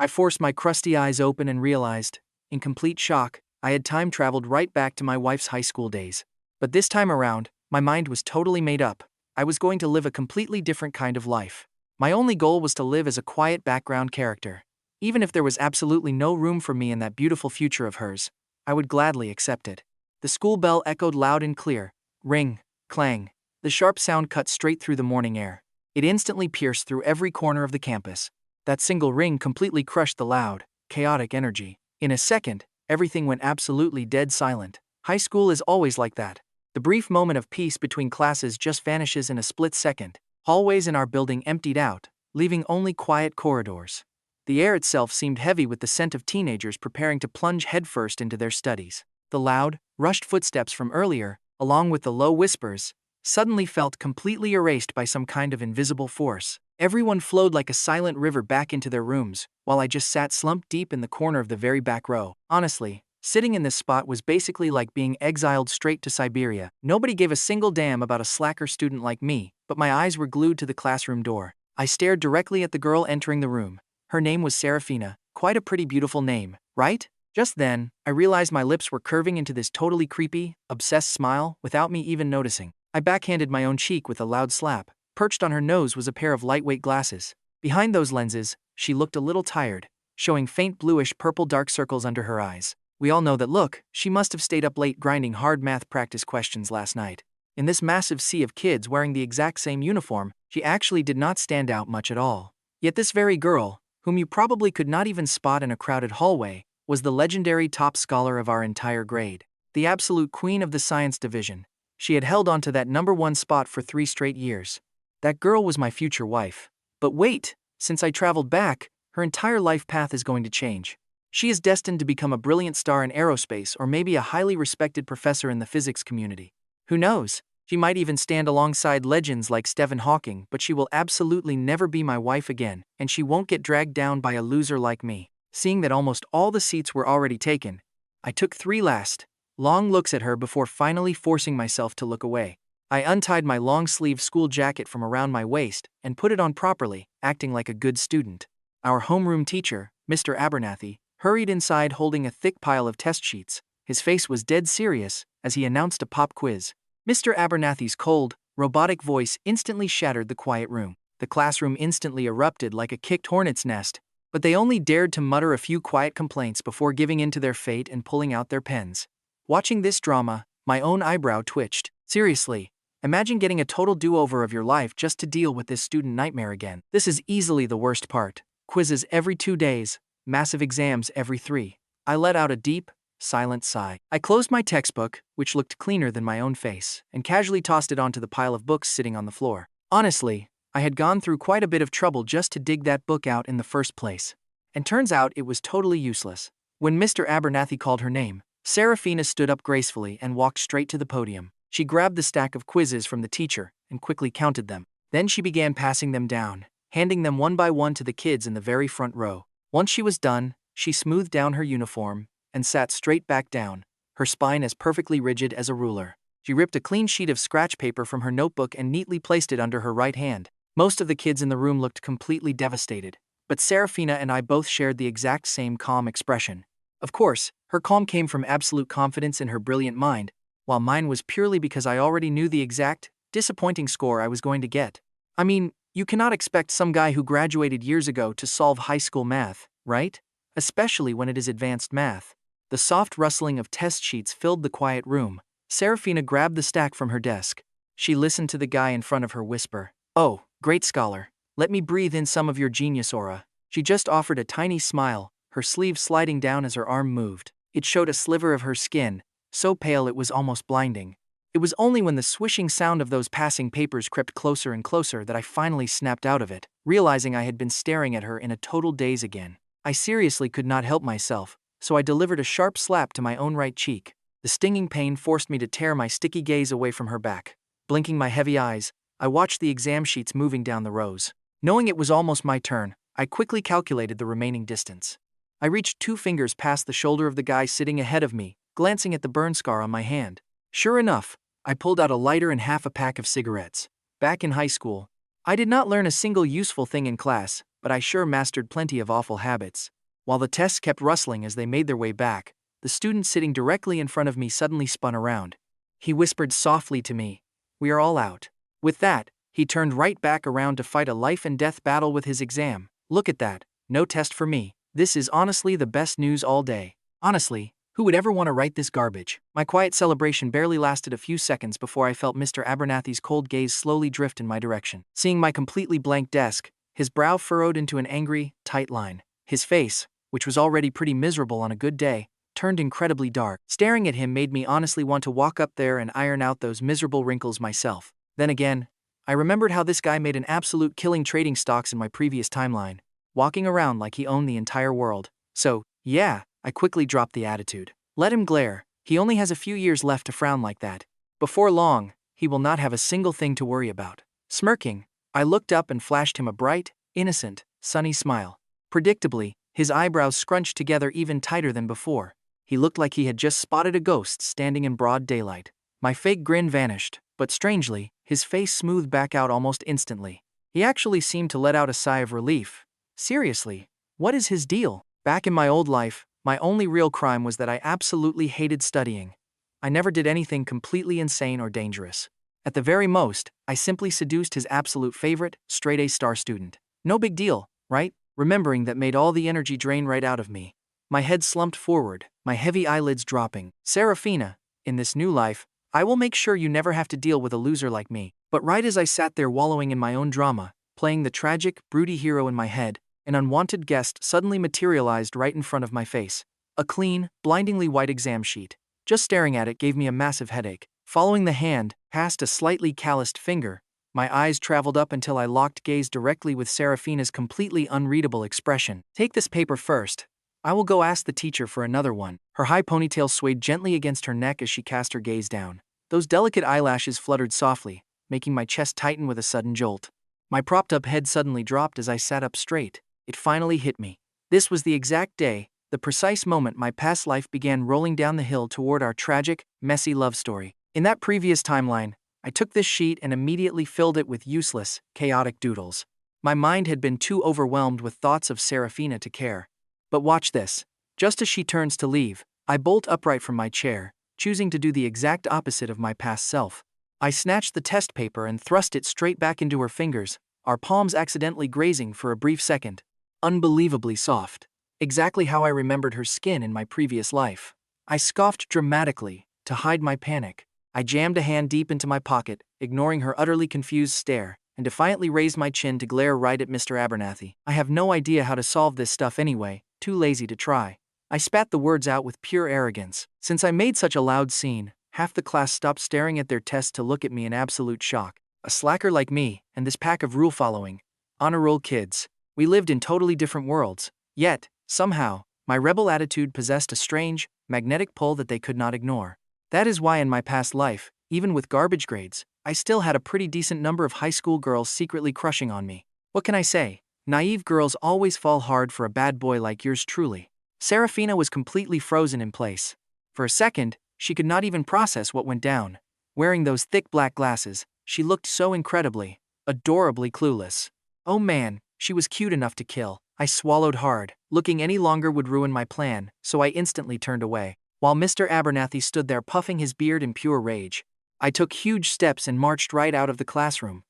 I forced my crusty eyes open and realized, in complete shock, I had time traveled right back to my wife's high school days. But this time around, my mind was totally made up. I was going to live a completely different kind of life. My only goal was to live as a quiet background character. Even if there was absolutely no room for me in that beautiful future of hers, I would gladly accept it. The school bell echoed loud and clear. Ring, clang. The sharp sound cut straight through the morning air. It instantly pierced through every corner of the campus. That single ring completely crushed the loud, chaotic energy. In a second, everything went absolutely dead silent. High school is always like that. The brief moment of peace between classes just vanishes in a split second. Hallways in our building emptied out, leaving only quiet corridors. The air itself seemed heavy with the scent of teenagers preparing to plunge headfirst into their studies. The loud, rushed footsteps from earlier, along with the low whispers, suddenly felt completely erased by some kind of invisible force. Everyone flowed like a silent river back into their rooms, while I just sat slumped deep in the corner of the very back row. Honestly, sitting in this spot was basically like being exiled straight to Siberia. Nobody gave a single damn about a slacker student like me, but my eyes were glued to the classroom door. I stared directly at the girl entering the room. Her name was Seraphina, quite a pretty beautiful name, right? Just then, I realized my lips were curving into this totally creepy, obsessed smile without me even noticing. I backhanded my own cheek with a loud slap. Perched on her nose was a pair of lightweight glasses. Behind those lenses, she looked a little tired, showing faint bluish-purple dark circles under her eyes. We all know that look. She must have stayed up late grinding hard math practice questions last night. In this massive sea of kids wearing the exact same uniform, she actually did not stand out much at all. Yet this very girl, whom you probably could not even spot in a crowded hallway, was the legendary top scholar of our entire grade. The absolute queen of the science division. She had held on to that #1 spot for 3 straight years. That girl was my future wife. But wait, since I traveled back, her entire life path is going to change. She is destined to become a brilliant star in aerospace or maybe a highly respected professor in the physics community. Who knows? She might even stand alongside legends like Stephen Hawking, but she will absolutely never be my wife again, and she won't get dragged down by a loser like me. Seeing that almost all the seats were already taken, I took 3 last, long looks at her before finally forcing myself to look away. I untied my long-sleeve school jacket from around my waist and put it on properly, acting like a good student. Our homeroom teacher, Mr. Abernathy, hurried inside holding a thick pile of test sheets. His face was dead serious as he announced a pop quiz. Mr. Abernathy's cold, robotic voice instantly shattered the quiet room. The classroom instantly erupted like a kicked hornet's nest, but they only dared to mutter a few quiet complaints before giving in to their fate and pulling out their pens. Watching this drama, my own eyebrow twitched. Seriously, imagine getting a total do-over of your life just to deal with this student nightmare again. This is easily the worst part. Quizzes every 2 days, massive exams every 3. I let out a deep, silent sigh. I closed my textbook, which looked cleaner than my own face, and casually tossed it onto the pile of books sitting on the floor. Honestly, I had gone through quite a bit of trouble just to dig that book out in the first place. And turns out it was totally useless. When Mr. Abernathy called her name, Seraphina stood up gracefully and walked straight to the podium. She grabbed the stack of quizzes from the teacher and quickly counted them. Then she began passing them down, handing them one by one to the kids in the very front row. Once she was done, she smoothed down her uniform and sat straight back down, her spine as perfectly rigid as a ruler. She ripped a clean sheet of scratch paper from her notebook and neatly placed it under her right hand. Most of the kids in the room looked completely devastated, but Seraphina and I both shared the exact same calm expression. Of course, her calm came from absolute confidence in her brilliant mind, while mine was purely because I already knew the exact, disappointing score I was going to get. I mean, you cannot expect some guy who graduated years ago to solve high school math, right? Especially when it is advanced math. The soft rustling of test sheets filled the quiet room. Seraphina grabbed the stack from her desk. She listened to the guy in front of her whisper, "Oh, great scholar. Let me breathe in some of your genius aura." She just offered a tiny smile, her sleeve sliding down as her arm moved. It showed a sliver of her skin, so pale it was almost blinding. It was only when the swishing sound of those passing papers crept closer and closer that I finally snapped out of it, realizing I had been staring at her in a total daze again. I seriously could not help myself, so I delivered a sharp slap to my own right cheek. The stinging pain forced me to tear my sticky gaze away from her back. Blinking my heavy eyes, I watched the exam sheets moving down the rows. Knowing it was almost my turn, I quickly calculated the remaining distance. I reached 2 fingers past the shoulder of the guy sitting ahead of me, glancing at the burn scar on my hand. Sure enough, I pulled out a lighter and half a pack of cigarettes. Back in high school, I did not learn a single useful thing in class, but but I sure mastered plenty of awful habits. While the tests kept rustling as they made their way back, the student sitting directly in front of me suddenly spun around. He whispered softly to me, "We are all out." With that, he turned right back around to fight a life-and-death battle with his exam. Look at that, no test for me. This is honestly the best news all day. Honestly, who would ever want to write this garbage? My quiet celebration barely lasted a few seconds before I felt Mr. Abernathy's cold gaze slowly drift in my direction. Seeing my completely blank desk, his brow furrowed into an angry, tight line. His face, which was already pretty miserable on a good day, turned incredibly dark. Staring at him made me honestly want to walk up there and iron out those miserable wrinkles myself. Then again, I remembered how this guy made an absolute killing trading stocks in my previous timeline, walking around like he owned the entire world. So, yeah, I quickly dropped the attitude. Let him glare, he only has a few years left to frown like that. Before long, he will not have a single thing to worry about. Smirking, I looked up and flashed him a bright, innocent, sunny smile. Predictably, his eyebrows scrunched together even tighter than before. He looked like he had just spotted a ghost standing in broad daylight. My fake grin vanished, but strangely, his face smoothed back out almost instantly. He actually seemed to let out a sigh of relief. Seriously, what is his deal? Back in my old life, my only real crime was that I absolutely hated studying. I never did anything completely insane or dangerous. At the very most, I simply seduced his absolute favorite, straight-A star student. No big deal, right? Remembering that made all the energy drain right out of me. My head slumped forward, my heavy eyelids dropping. Seraphina, in this new life, I will make sure you never have to deal with a loser like me. But right as I sat there wallowing in my own drama, playing the tragic, broody hero in my head, an unwanted guest suddenly materialized right in front of my face. A clean, blindingly white exam sheet. Just staring at it gave me a massive headache. Following the hand, past a slightly calloused finger, my eyes traveled up until I locked gaze directly with Seraphina's completely unreadable expression. "Take this paper first. I will go ask the teacher for another one." Her high ponytail swayed gently against her neck as she cast her gaze down. Those delicate eyelashes fluttered softly, making my chest tighten with a sudden jolt. My propped-up head suddenly dropped as I sat up straight. It finally hit me. This was the exact day, the precise moment my past life began rolling down the hill toward our tragic, messy love story. In that previous timeline, I took this sheet and immediately filled it with useless, chaotic doodles. My mind had been too overwhelmed with thoughts of Seraphina to care. But watch this. Just as she turns to leave, I bolt upright from my chair, choosing to do the exact opposite of my past self. I snatched the test paper and thrust it straight back into her fingers, our palms accidentally grazing for a brief second. Unbelievably soft. Exactly how I remembered her skin in my previous life. I scoffed dramatically, to hide my panic. I jammed a hand deep into my pocket, ignoring her utterly confused stare, and defiantly raised my chin to glare right at Mr. Abernathy. "I have no idea how to solve this stuff anyway, too lazy to try." I spat the words out with pure arrogance. Since I made such a loud scene, half the class stopped staring at their tests to look at me in absolute shock. A slacker like me, and this pack of rule-following, honor-roll kids. We lived in totally different worlds, yet, somehow, my rebel attitude possessed a strange, magnetic pull that they could not ignore. That is why in my past life, even with garbage grades, I still had a pretty decent number of high school girls secretly crushing on me. What can I say? Naive girls always fall hard for a bad boy like yours truly. Seraphina was completely frozen in place. For a second, she could not even process what went down. Wearing those thick black glasses, she looked so incredibly, adorably clueless. Oh man, she was cute enough to kill. I swallowed hard. Looking any longer would ruin my plan, so I instantly turned away. While Mr. Abernathy stood there puffing his beard in pure rage, I took huge steps and marched right out of the classroom.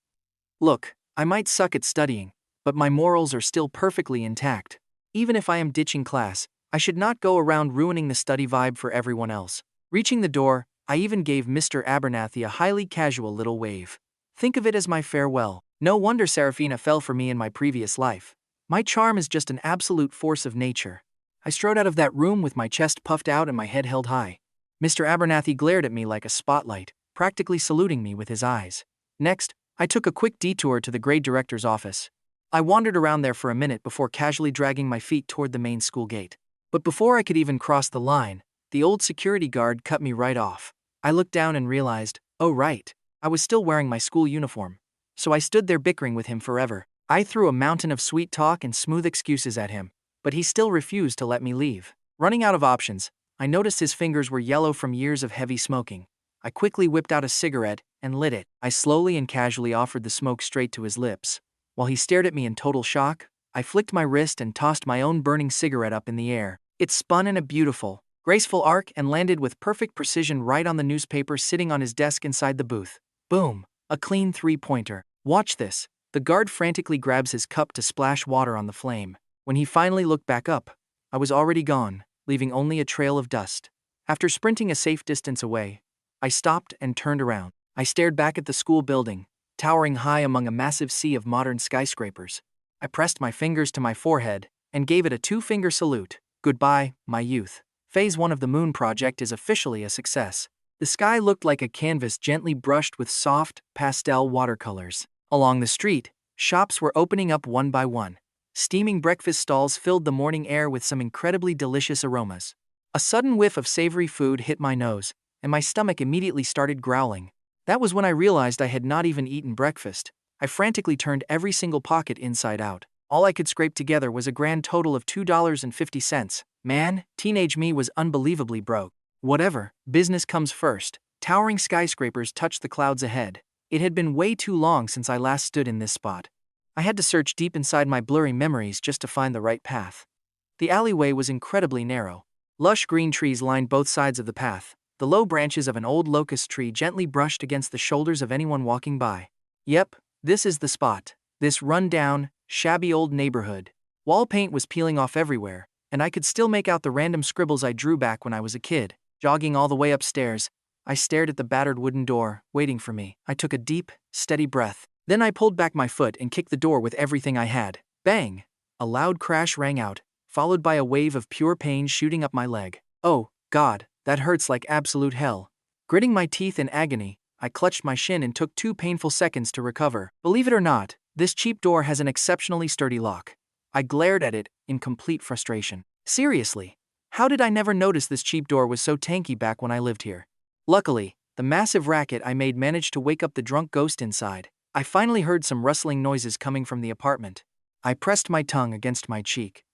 Look, I might suck at studying, but my morals are still perfectly intact. Even if I am ditching class, I should not go around ruining the study vibe for everyone else. Reaching the door, I even gave Mr. Abernathy a highly casual little wave. Think of it as my farewell. No wonder Seraphina fell for me in my previous life. My charm is just an absolute force of nature. I strode out of that room with my chest puffed out and my head held high. Mr. Abernathy glared at me like a spotlight, practically saluting me with his eyes. Next, I took a quick detour to the grade director's office. I wandered around there for a minute before casually dragging my feet toward the main school gate. But before I could even cross the line, the old security guard cut me right off. I looked down and realized, oh right, I was still wearing my school uniform. So I stood there bickering with him forever. I threw a mountain of sweet talk and smooth excuses at him, but he still refused to let me leave. Running out of options, I noticed his fingers were yellow from years of heavy smoking. I quickly whipped out a cigarette and lit it. I slowly and casually offered the smoke straight to his lips. While he stared at me in total shock, I flicked my wrist and tossed my own burning cigarette up in the air. It spun in a beautiful, graceful arc and landed with perfect precision right on the newspaper sitting on his desk inside the booth. Boom! A clean three-pointer. Watch this. The guard frantically grabs his cup to splash water on the flame. When he finally looked back up, I was already gone, leaving only a trail of dust. After sprinting a safe distance away, I stopped and turned around. I stared back at the school building, towering high among a massive sea of modern skyscrapers. I pressed my fingers to my forehead and gave it a two-finger salute. Goodbye, my youth. Phase 1 of the Moon Project is officially a success. The sky looked like a canvas gently brushed with soft, pastel watercolors. Along the street, shops were opening up one by one. Steaming breakfast stalls filled the morning air with some incredibly delicious aromas. A sudden whiff of savory food hit my nose, and my stomach immediately started growling. That was when I realized I had not even eaten breakfast. I frantically turned every single pocket inside out. All I could scrape together was a grand total of $2.50. Man, teenage me was unbelievably broke. Whatever, business comes first. Towering skyscrapers touched the clouds ahead. It had been way too long since I last stood in this spot. I had to search deep inside my blurry memories just to find the right path. The alleyway was incredibly narrow. Lush green trees lined both sides of the path. The low branches of an old locust tree gently brushed against the shoulders of anyone walking by. Yep, this is the spot. This run-down, shabby old neighborhood. Wall paint was peeling off everywhere, and I could still make out the random scribbles I drew back when I was a kid. Jogging all the way upstairs, I stared at the battered wooden door, waiting for me. I took a deep, steady breath. Then I pulled back my foot and kicked the door with everything I had. Bang! A loud crash rang out, followed by a wave of pure pain shooting up my leg. Oh, God, that hurts like absolute hell. Gritting my teeth in agony, I clutched my shin and took 2 painful seconds to recover. Believe it or not, this cheap door has an exceptionally sturdy lock. I glared at it in complete frustration. Seriously, how did I never notice this cheap door was so tanky back when I lived here? Luckily, the massive racket I made managed to wake up the drunk ghost inside. I finally heard some rustling noises coming from the apartment. I pressed my tongue against my cheek.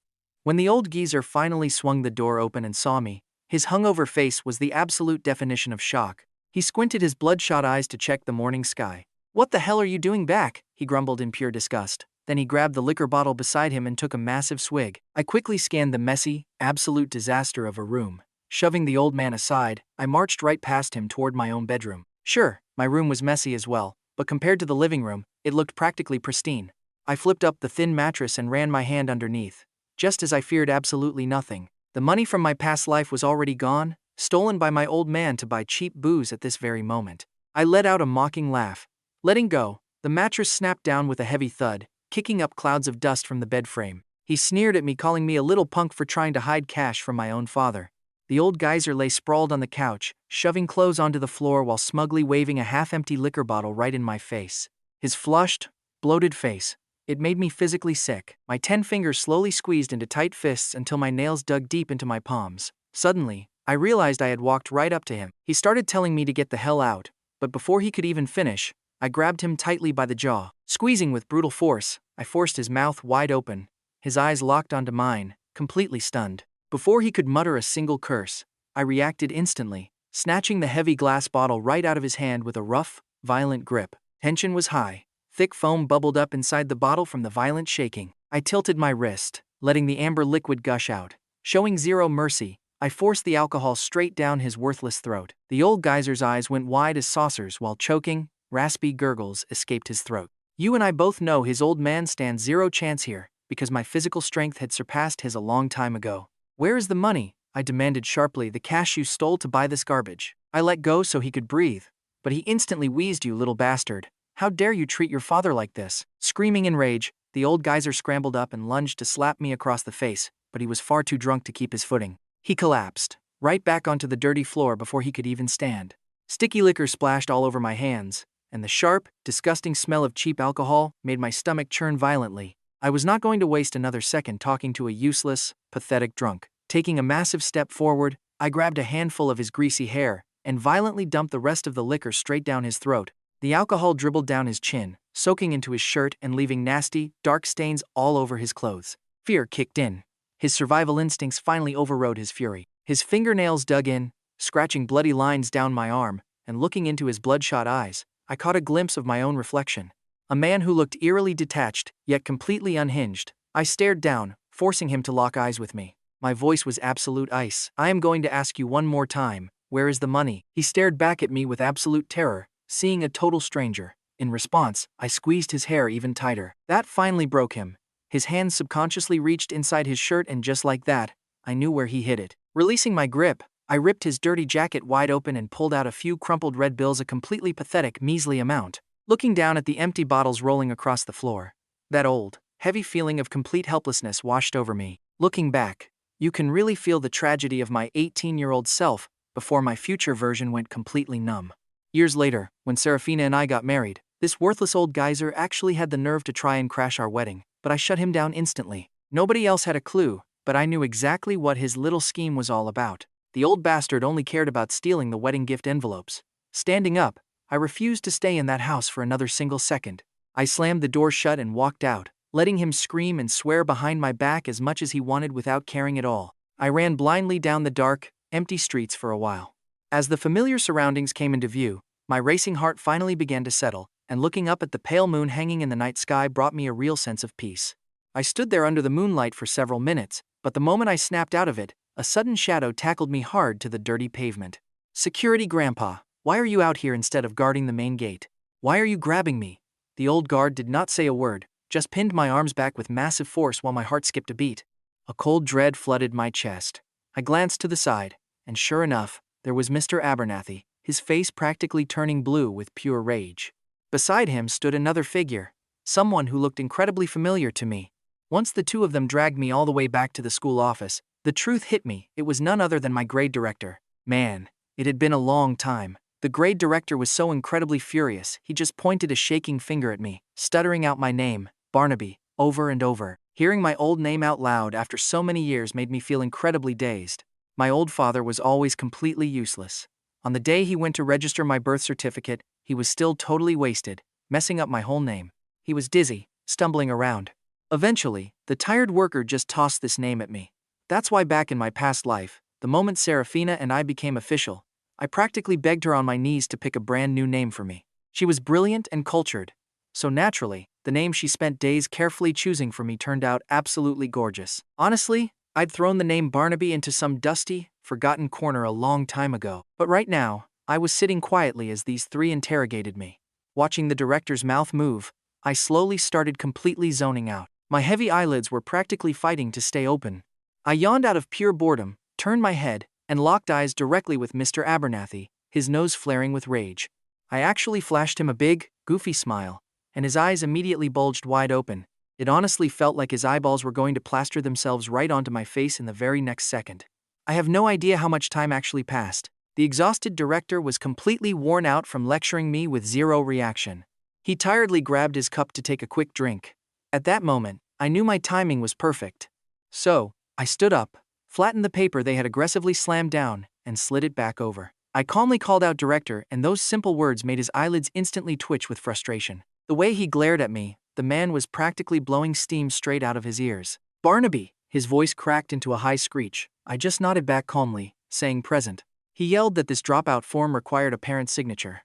When the old geezer finally swung the door open and saw me, his hungover face was the absolute definition of shock. He squinted his bloodshot eyes to check the morning sky. "What the hell are you doing back?" he grumbled in pure disgust. Then he grabbed the liquor bottle beside him and took a massive swig. I quickly scanned the messy, absolute disaster of a room. Shoving the old man aside, I marched right past him toward my own bedroom. Sure, my room was messy as well, but compared to the living room, it looked practically pristine. I flipped up the thin mattress and ran my hand underneath. Just as I feared absolutely nothing. The money from my past life was already gone, stolen by my old man to buy cheap booze at this very moment. I let out a mocking laugh. Letting go, the mattress snapped down with a heavy thud, kicking up clouds of dust from the bed frame. He sneered at me, calling me a little punk for trying to hide cash from my own father. The old geyser lay sprawled on the couch, shoving clothes onto the floor while smugly waving a half-empty liquor bottle right in my face. His flushed, bloated face. It made me physically sick. My 10 fingers slowly squeezed into tight fists until my nails dug deep into my palms. Suddenly, I realized I had walked right up to him. He started telling me to get the hell out, but before he could even finish, I grabbed him tightly by the jaw. Squeezing with brutal force, I forced his mouth wide open. His eyes locked onto mine, completely stunned. Before he could mutter a single curse, I reacted instantly, snatching the heavy glass bottle right out of his hand with a rough, violent grip. Tension was high. Thick foam bubbled up inside the bottle from the violent shaking. I tilted my wrist, letting the amber liquid gush out. Showing zero mercy, I forced the alcohol straight down his worthless throat. The old geyser's eyes went wide as saucers while choking, raspy gurgles escaped his throat. You and I both know his old man stands zero chance here, because my physical strength had surpassed his a long time ago. Where is the money? I demanded sharply. The cash you stole to buy this garbage. I let go so he could breathe, but he instantly wheezed, "You little bastard. How dare you treat your father like this?" Screaming in rage, the old geyser scrambled up and lunged to slap me across the face, but he was far too drunk to keep his footing. He collapsed, right back onto the dirty floor before he could even stand. Sticky liquor splashed all over my hands, and the sharp, disgusting smell of cheap alcohol made my stomach churn violently. I was not going to waste another second talking to a useless, pathetic drunk. Taking a massive step forward, I grabbed a handful of his greasy hair and violently dumped the rest of the liquor straight down his throat. The alcohol dribbled down his chin, soaking into his shirt and leaving nasty, dark stains all over his clothes. Fear kicked in. His survival instincts finally overrode his fury. His fingernails dug in, scratching bloody lines down my arm, and looking into his bloodshot eyes, I caught a glimpse of my own reflection. A man who looked eerily detached, yet completely unhinged. I stared down, forcing him to lock eyes with me. My voice was absolute ice. I am going to ask you one more time, where is the money? He stared back at me with absolute terror, seeing a total stranger. In response, I squeezed his hair even tighter. That finally broke him. His hands subconsciously reached inside his shirt, and just like that, I knew where he hid it. Releasing my grip, I ripped his dirty jacket wide open and pulled out a few crumpled red bills, a completely pathetic, measly amount. Looking down at the empty bottles rolling across the floor, that old, heavy feeling of complete helplessness washed over me. Looking back, you can really feel the tragedy of my 18-year-old self before my future version went completely numb. Years later, when Seraphina and I got married, this worthless old geyser actually had the nerve to try and crash our wedding, but I shut him down instantly. Nobody else had a clue, but I knew exactly what his little scheme was all about. The old bastard only cared about stealing the wedding gift envelopes. Standing up, I refused to stay in that house for another single second. I slammed the door shut and walked out, letting him scream and swear behind my back as much as he wanted without caring at all. I ran blindly down the dark, empty streets for a while. As the familiar surroundings came into view, my racing heart finally began to settle, and looking up at the pale moon hanging in the night sky brought me a real sense of peace. I stood there under the moonlight for several minutes, but the moment I snapped out of it, a sudden shadow tackled me hard to the dirty pavement. "Security Grandpa, why are you out here instead of guarding the main gate? Why are you grabbing me?" The old guard did not say a word, just pinned my arms back with massive force while my heart skipped a beat. A cold dread flooded my chest. I glanced to the side, and sure enough, there was Mr. Abernathy, his face practically turning blue with pure rage. Beside him stood another figure, someone who looked incredibly familiar to me. Once the two of them dragged me all the way back to the school office, the truth hit me. It was none other than my grade director. Man, it had been a long time. The grade director was so incredibly furious, he just pointed a shaking finger at me, stuttering out my name, Barnaby, over and over. Hearing my old name out loud after so many years made me feel incredibly dazed. My old father was always completely useless. On the day he went to register my birth certificate, he was still totally wasted, messing up my whole name. He was dizzy, stumbling around. Eventually, the tired worker just tossed this name at me. That's why back in my past life, the moment Seraphina and I became official, I practically begged her on my knees to pick a brand new name for me. She was brilliant and cultured, so naturally, the name she spent days carefully choosing for me turned out absolutely gorgeous. Honestly, I'd thrown the name Barnaby into some dusty, forgotten corner a long time ago. But right now, I was sitting quietly as these three interrogated me. Watching the director's mouth move, I slowly started completely zoning out. My heavy eyelids were practically fighting to stay open. I yawned out of pure boredom, turned my head, and locked eyes directly with Mr. Abernathy, his nose flaring with rage. I actually flashed him a big, goofy smile, and his eyes immediately bulged wide open. It honestly felt like his eyeballs were going to plaster themselves right onto my face in the very next second. I have no idea how much time actually passed. The exhausted director was completely worn out from lecturing me with zero reaction. He tiredly grabbed his cup to take a quick drink. At that moment, I knew my timing was perfect. So, I stood up, flattened the paper they had aggressively slammed down, and slid it back over. I calmly called out "Director," and those simple words made his eyelids instantly twitch with frustration. The way he glared at me, the man was practically blowing steam straight out of his ears. "Barnaby!" His voice cracked into a high screech. I just nodded back calmly, saying present. He yelled that this dropout form required a parent's signature.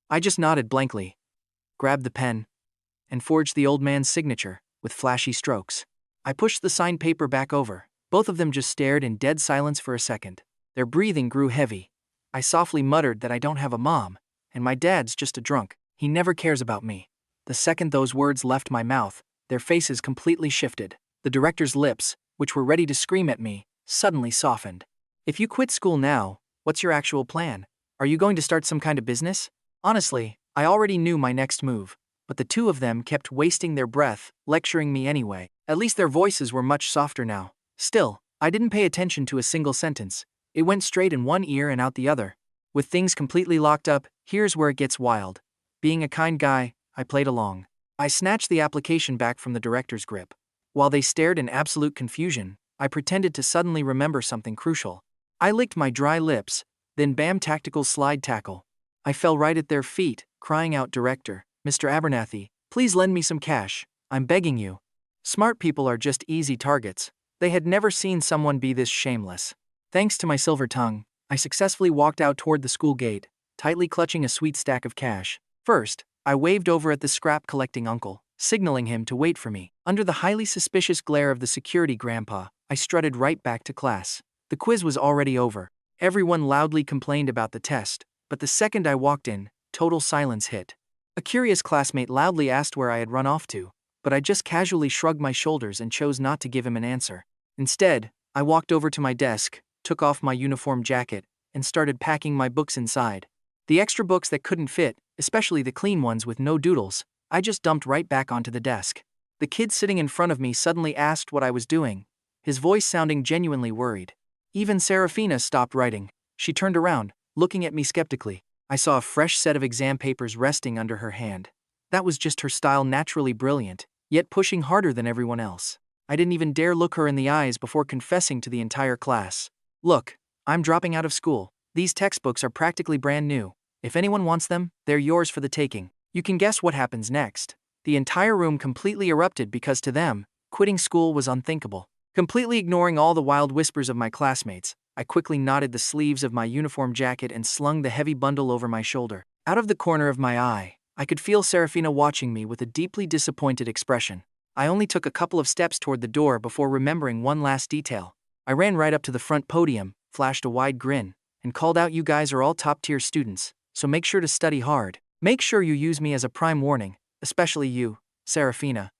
I just nodded blankly, grabbed the pen, and forged the old man's signature, with flashy strokes. I pushed the signed paper back over. Both of them just stared in dead silence for a second. Their breathing grew heavy. I softly muttered that I don't have a mom, and my dad's just a drunk. He never cares about me. The second those words left my mouth, their faces completely shifted. The director's lips, which were ready to scream at me, suddenly softened. "If you quit school now, what's your actual plan? Are you going to start some kind of business?" Honestly, I already knew my next move, but the two of them kept wasting their breath, lecturing me anyway. At least their voices were much softer now. Still, I didn't pay attention to a single sentence. It went straight in one ear and out the other. With things completely locked up, here's where it gets wild. Being a kind guy, I played along. I snatched the application back from the director's grip. While they stared in absolute confusion, I pretended to suddenly remember something crucial. I licked my dry lips, then bam, tactical slide tackle. I fell right at their feet, crying out, "Director, Mr. Abernathy, please lend me some cash. I'm begging you." Smart people are just easy targets. They had never seen someone be this shameless. Thanks to my silver tongue, I successfully walked out toward the school gate, tightly clutching a sweet stack of cash. First, I waved over at the scrap-collecting uncle. signaling him to wait for me. Under the highly suspicious glare of the security grandpa, I strutted right back to class. The quiz was already over. Everyone loudly complained about the test, but the second I walked in, total silence hit. A curious classmate loudly asked where I had run off to, but I just casually shrugged my shoulders and chose not to give him an answer. Instead, I walked over to my desk, took off my uniform jacket, and started packing my books inside. The extra books that couldn't fit, especially the clean ones with no doodles, I just dumped right back onto the desk. The kid sitting in front of me suddenly asked what I was doing, his voice sounding genuinely worried. Even Seraphina stopped writing. She turned around, looking at me skeptically. I saw a fresh set of exam papers resting under her hand. That was just her style, naturally brilliant, yet pushing harder than everyone else. I didn't even dare look her in the eyes before confessing to the entire class. Look, I'm dropping out of school. These textbooks are practically brand new. If anyone wants them, they're yours for the taking. You can guess what happens next. The entire room completely erupted because to them, quitting school was unthinkable. Completely ignoring all the wild whispers of my classmates, I quickly knotted the sleeves of my uniform jacket and slung the heavy bundle over my shoulder. Out of the corner of my eye, I could feel Seraphina watching me with a deeply disappointed expression. I only took a couple of steps toward the door before remembering one last detail. I ran right up to the front podium, flashed a wide grin, and called out, "You guys are all top-tier students, so make sure to study hard. Make sure you use me as a prime warning, especially you, Seraphina.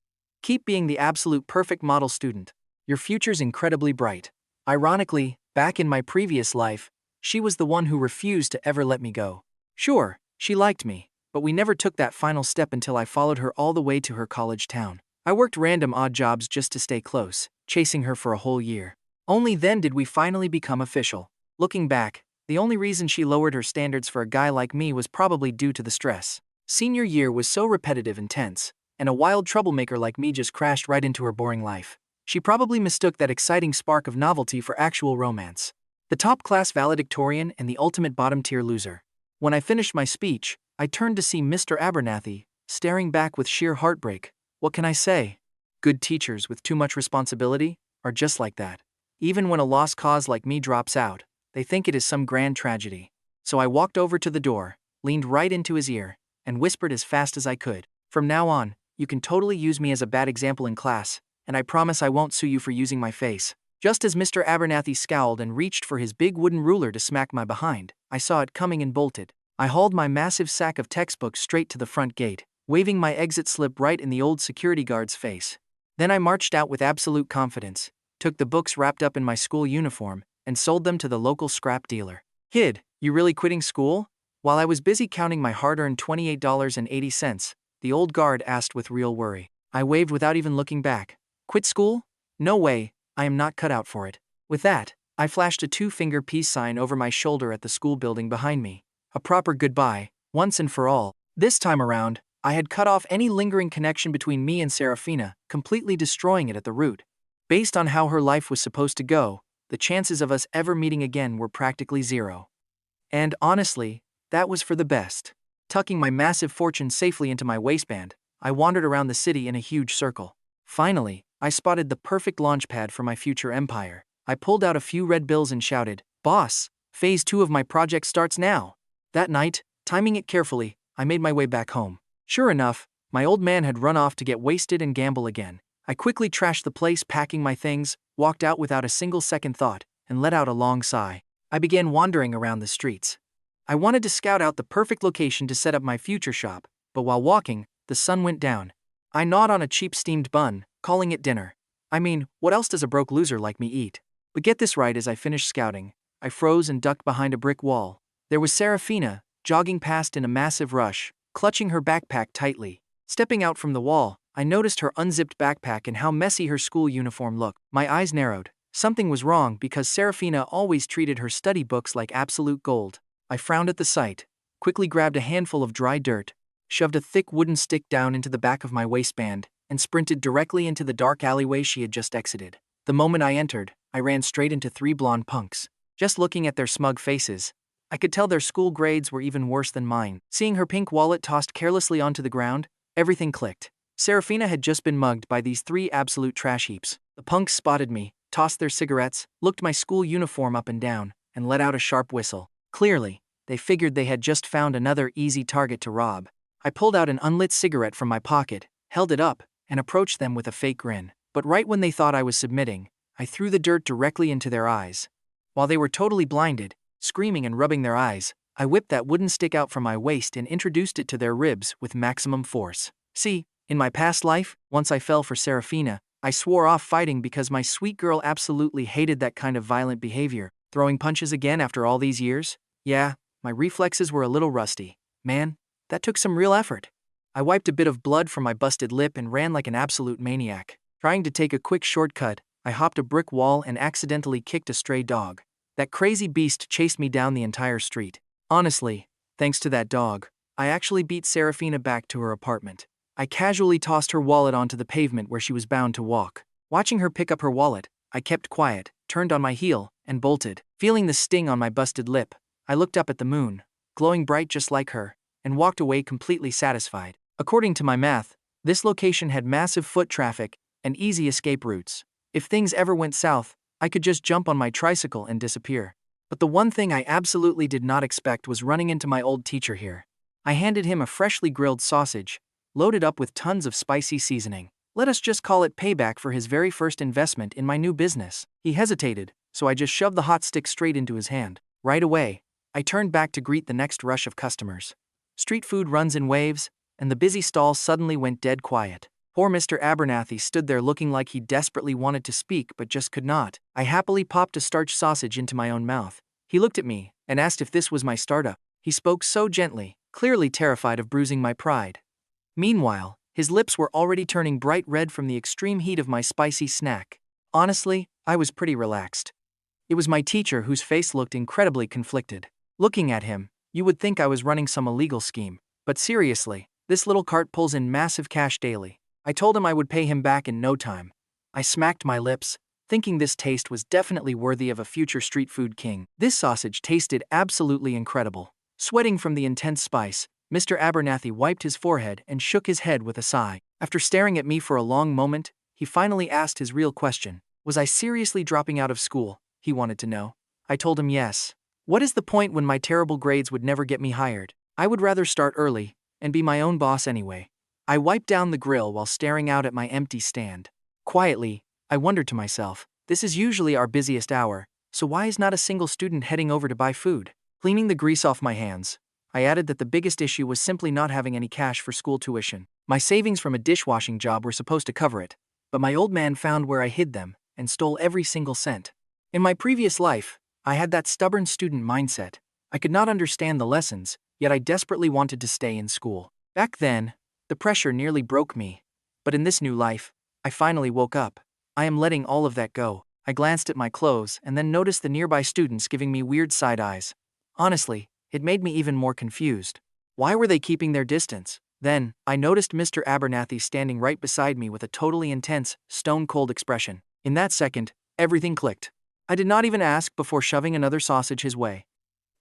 Keep being the absolute perfect model student. Your future's incredibly bright." Ironically, back in my previous life, she was the one who refused to ever let me go. Sure, she liked me, but we never took that final step until I followed her all the way to her college town. I worked random odd jobs just to stay close, chasing her for a whole year. Only then did we finally become official. Looking back, the only reason she lowered her standards for a guy like me was probably due to the stress. Senior year was so repetitive and tense, and a wild troublemaker like me just crashed right into her boring life. She probably mistook that exciting spark of novelty for actual romance. The top-class valedictorian and the ultimate bottom-tier loser. When I finished my speech, I turned to see Mr. Abernathy, staring back with sheer heartbreak. What can I say? Good teachers with too much responsibility are just like that. Even when a lost cause like me drops out, they think it is some grand tragedy. So I walked over to the door, leaned right into his ear, and whispered as fast as I could. "From now on, you can totally use me as a bad example in class, and I promise I won't sue you for using my face." Just as Mr. Abernathy scowled and reached for his big wooden ruler to smack my behind, I saw it coming and bolted. I hauled my massive sack of textbooks straight to the front gate, waving my exit slip right in the old security guard's face. Then I marched out with absolute confidence, took the books wrapped up in my school uniform, and sold them to the local scrap dealer. "Kid, you really quitting school?" While I was busy counting my hard-earned $28.80, the old guard asked with real worry. I waved without even looking back. "Quit school? No way, I am not cut out for it." With that, I flashed a two-finger peace sign over my shoulder at the school building behind me. A proper goodbye, once and for all. This time around, I had cut off any lingering connection between me and Seraphina, completely destroying it at the root. Based on how her life was supposed to go, the chances of us ever meeting again were practically zero. And honestly, that was for the best. Tucking my massive fortune safely into my waistband, I wandered around the city in a huge circle. Finally, I spotted the perfect launch pad for my future empire. I pulled out a few red bills and shouted, "Boss, phase 2 of my project starts now." That night, timing it carefully, I made my way back home. Sure enough, my old man had run off to get wasted and gamble again. I quickly trashed the place, packing my things, walked out without a single second thought, and let out a long sigh. I began wandering around the streets. I wanted to scout out the perfect location to set up my future shop, but while walking, the sun went down. I gnawed on a cheap steamed bun, calling it dinner. I mean, what else does a broke loser like me eat? But get this right, as I finished scouting, I froze and ducked behind a brick wall. There was Seraphina, jogging past in a massive rush, clutching her backpack tightly. Stepping out from the wall, I noticed her unzipped backpack and how messy her school uniform looked. My eyes narrowed. Something was wrong because Seraphina always treated her study books like absolute gold. I frowned at the sight, quickly grabbed a handful of dry dirt, shoved a thick wooden stick down into the back of my waistband, and sprinted directly into the dark alleyway she had just exited. The moment I entered, I ran straight into 3 blonde punks. Just looking at their smug faces, I could tell their school grades were even worse than mine. Seeing her pink wallet tossed carelessly onto the ground, everything clicked. Seraphina had just been mugged by these 3 absolute trash heaps. The punks spotted me, tossed their cigarettes, looked my school uniform up and down, and let out a sharp whistle. Clearly, they figured they had just found another easy target to rob. I pulled out an unlit cigarette from my pocket, held it up, and approached them with a fake grin. But right when they thought I was submitting, I threw the dirt directly into their eyes. While they were totally blinded, screaming and rubbing their eyes, I whipped that wooden stick out from my waist and introduced it to their ribs with maximum force. See, in my past life, once I fell for Seraphina, I swore off fighting because my sweet girl absolutely hated that kind of violent behavior. Throwing punches again after all these years? Yeah, my reflexes were a little rusty. Man, that took some real effort. I wiped a bit of blood from my busted lip and ran like an absolute maniac. Trying to take a quick shortcut, I hopped a brick wall and accidentally kicked a stray dog. That crazy beast chased me down the entire street. Honestly, thanks to that dog, I actually beat Seraphina back to her apartment. I casually tossed her wallet onto the pavement where she was bound to walk. Watching her pick up her wallet, I kept quiet, turned on my heel, and bolted. Feeling the sting on my busted lip, I looked up at the moon, glowing bright just like her, and walked away completely satisfied. According to my math, this location had massive foot traffic and easy escape routes. If things ever went south, I could just jump on my tricycle and disappear. But the one thing I absolutely did not expect was running into my old teacher here. I handed him a freshly grilled sausage, loaded up with tons of spicy seasoning. Let us just call it payback for his very first investment in my new business. He hesitated, so I just shoved the hot stick straight into his hand. Right away, I turned back to greet the next rush of customers. Street food runs in waves, and the busy stall suddenly went dead quiet. Poor Mr. Abernathy stood there looking like he desperately wanted to speak but just could not. I happily popped a starch sausage into my own mouth. He looked at me and asked if this was my startup. He spoke so gently, clearly terrified of bruising my pride. Meanwhile, his lips were already turning bright red from the extreme heat of my spicy snack. Honestly, I was pretty relaxed. It was my teacher whose face looked incredibly conflicted. Looking at him, you would think I was running some illegal scheme. But seriously, this little cart pulls in massive cash daily. I told him I would pay him back in no time. I smacked my lips, thinking this taste was definitely worthy of a future street food king. This sausage tasted absolutely incredible. Sweating from the intense spice, Mr. Abernathy wiped his forehead and shook his head with a sigh. After staring at me for a long moment, he finally asked his real question. Was I seriously dropping out of school? He wanted to know. I told him yes. What is the point when my terrible grades would never get me hired? I would rather start early and be my own boss anyway. I wiped down the grill while staring out at my empty stand. Quietly, I wondered to myself, this is usually our busiest hour, so why is not a single student heading over to buy food? Cleaning the grease off my hands, I added that the biggest issue was simply not having any cash for school tuition. My savings from a dishwashing job were supposed to cover it, but my old man found where I hid them and stole every single cent. In my previous life, I had that stubborn student mindset. I could not understand the lessons, yet I desperately wanted to stay in school. Back then, the pressure nearly broke me. But in this new life, I finally woke up. I am letting all of that go. I glanced at my clothes and then noticed the nearby students giving me weird side eyes. Honestly, it made me even more confused. Why were they keeping their distance? Then, I noticed Mr. Abernathy standing right beside me with a totally intense, stone-cold expression. In that second, everything clicked. I did not even ask before shoving another sausage his way.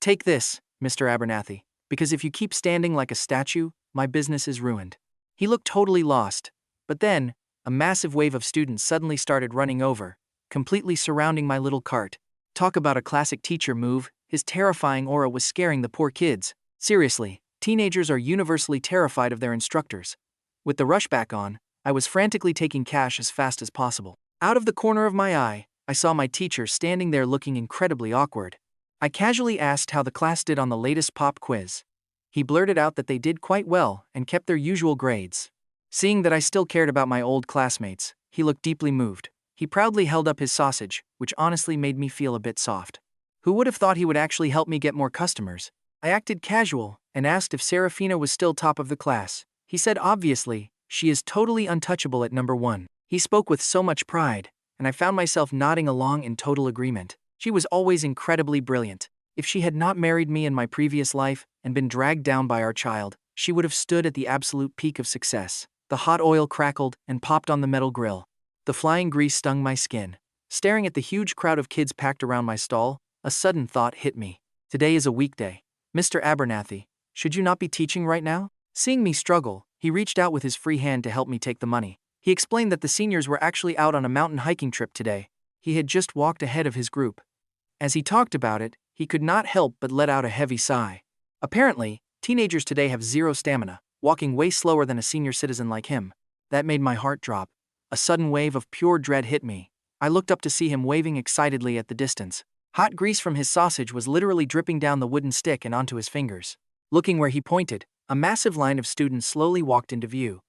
Take this, Mr. Abernathy, because if you keep standing like a statue, my business is ruined. He looked totally lost, but then, a massive wave of students suddenly started running over, completely surrounding my little cart. Talk about a classic teacher move, his terrifying aura was scaring the poor kids. Seriously, teenagers are universally terrified of their instructors. With the rush back on, I was frantically taking cash as fast as possible. Out of the corner of my eye, I saw my teacher standing there looking incredibly awkward. I casually asked how the class did on the latest pop quiz. He blurted out that they did quite well and kept their usual grades. Seeing that I still cared about my old classmates, he looked deeply moved. He proudly held up his sausage, which honestly made me feel a bit soft. Who would have thought he would actually help me get more customers? I acted casual and asked if Seraphina was still top of the class. He said obviously, she is totally untouchable at number 1. He spoke with so much pride, and I found myself nodding along in total agreement. She was always incredibly brilliant. If she had not married me in my previous life and been dragged down by our child, she would have stood at the absolute peak of success. The hot oil crackled and popped on the metal grill. The flying grease stung my skin. Staring at the huge crowd of kids packed around my stall, a sudden thought hit me. Today is a weekday. Mr. Abernathy, should you not be teaching right now? Seeing me struggle, he reached out with his free hand to help me take the money. He explained that the seniors were actually out on a mountain hiking trip today. He had just walked ahead of his group. As he talked about it, he could not help but let out a heavy sigh. Apparently, teenagers today have zero stamina, walking way slower than a senior citizen like him. That made my heart drop. A sudden wave of pure dread hit me. I looked up to see him waving excitedly at the distance. Hot grease from his sausage was literally dripping down the wooden stick and onto his fingers. Looking where he pointed, a massive line of students slowly walked into view.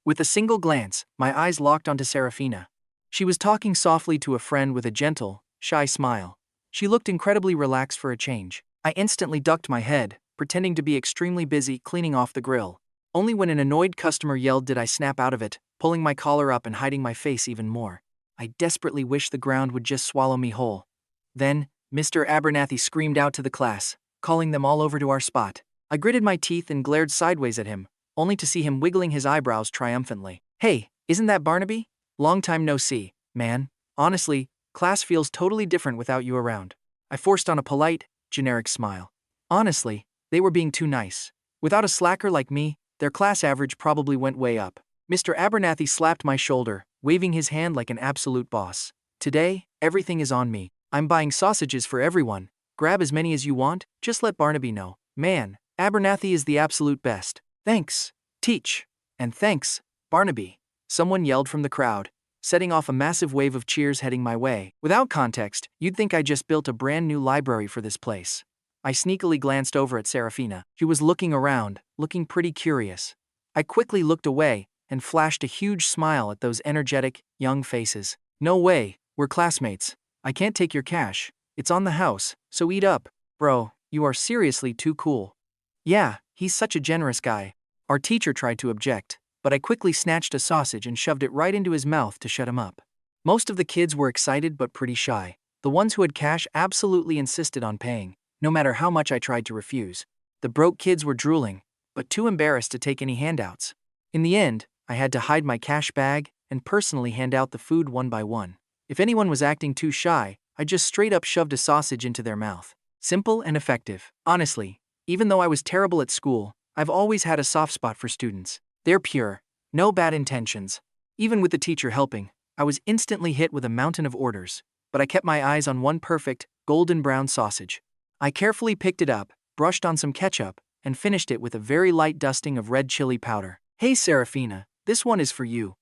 With a single glance, my eyes locked onto Seraphina. She was talking softly to a friend with a gentle, shy smile. She looked incredibly relaxed for a change. I instantly ducked my head, pretending to be extremely busy cleaning off the grill. Only when an annoyed customer yelled did I snap out of it, pulling my collar up and hiding my face even more. I desperately wished the ground would just swallow me whole. Then, Mr. Abernathy screamed out to the class, calling them all over to our spot. I gritted my teeth and glared sideways at him, only to see him wiggling his eyebrows triumphantly. Hey, isn't that Barnaby? Long time no see, man. Honestly, class feels totally different without you around. I forced on a polite, generic smile. Honestly, they were being too nice. Without a slacker like me, their class average probably went way up. Mr. Abernathy slapped my shoulder, waving his hand like an absolute boss. Today, everything is on me. I'm buying sausages for everyone. Grab as many as you want, just let Barnaby know. Man, Abernathy is the absolute best. Thanks, Teach. And thanks, Barnaby. Someone yelled from the crowd, setting off a massive wave of cheers heading my way. Without context, you'd think I just built a brand new library for this place. I sneakily glanced over at Seraphina. She was looking around, looking pretty curious. I quickly looked away and flashed a huge smile at those energetic, young faces. No way, we're classmates. I can't take your cash. It's on the house, so eat up. Bro, you are seriously too cool. Yeah, he's such a generous guy. Our teacher tried to object, but I quickly snatched a sausage and shoved it right into his mouth to shut him up. Most of the kids were excited but pretty shy. The ones who had cash absolutely insisted on paying, no matter how much I tried to refuse. The broke kids were drooling, but too embarrassed to take any handouts. In the end, I had to hide my cash bag and personally hand out the food one by one. If anyone was acting too shy, I just straight up shoved a sausage into their mouth. Simple and effective. Honestly, even though I was terrible at school, I've always had a soft spot for students. They're pure, no bad intentions. Even with the teacher helping, I was instantly hit with a mountain of orders, but I kept my eyes on one perfect, golden brown sausage. I carefully picked it up, brushed on some ketchup, and finished it with a very light dusting of red chili powder. Hey Seraphina, this one is for you.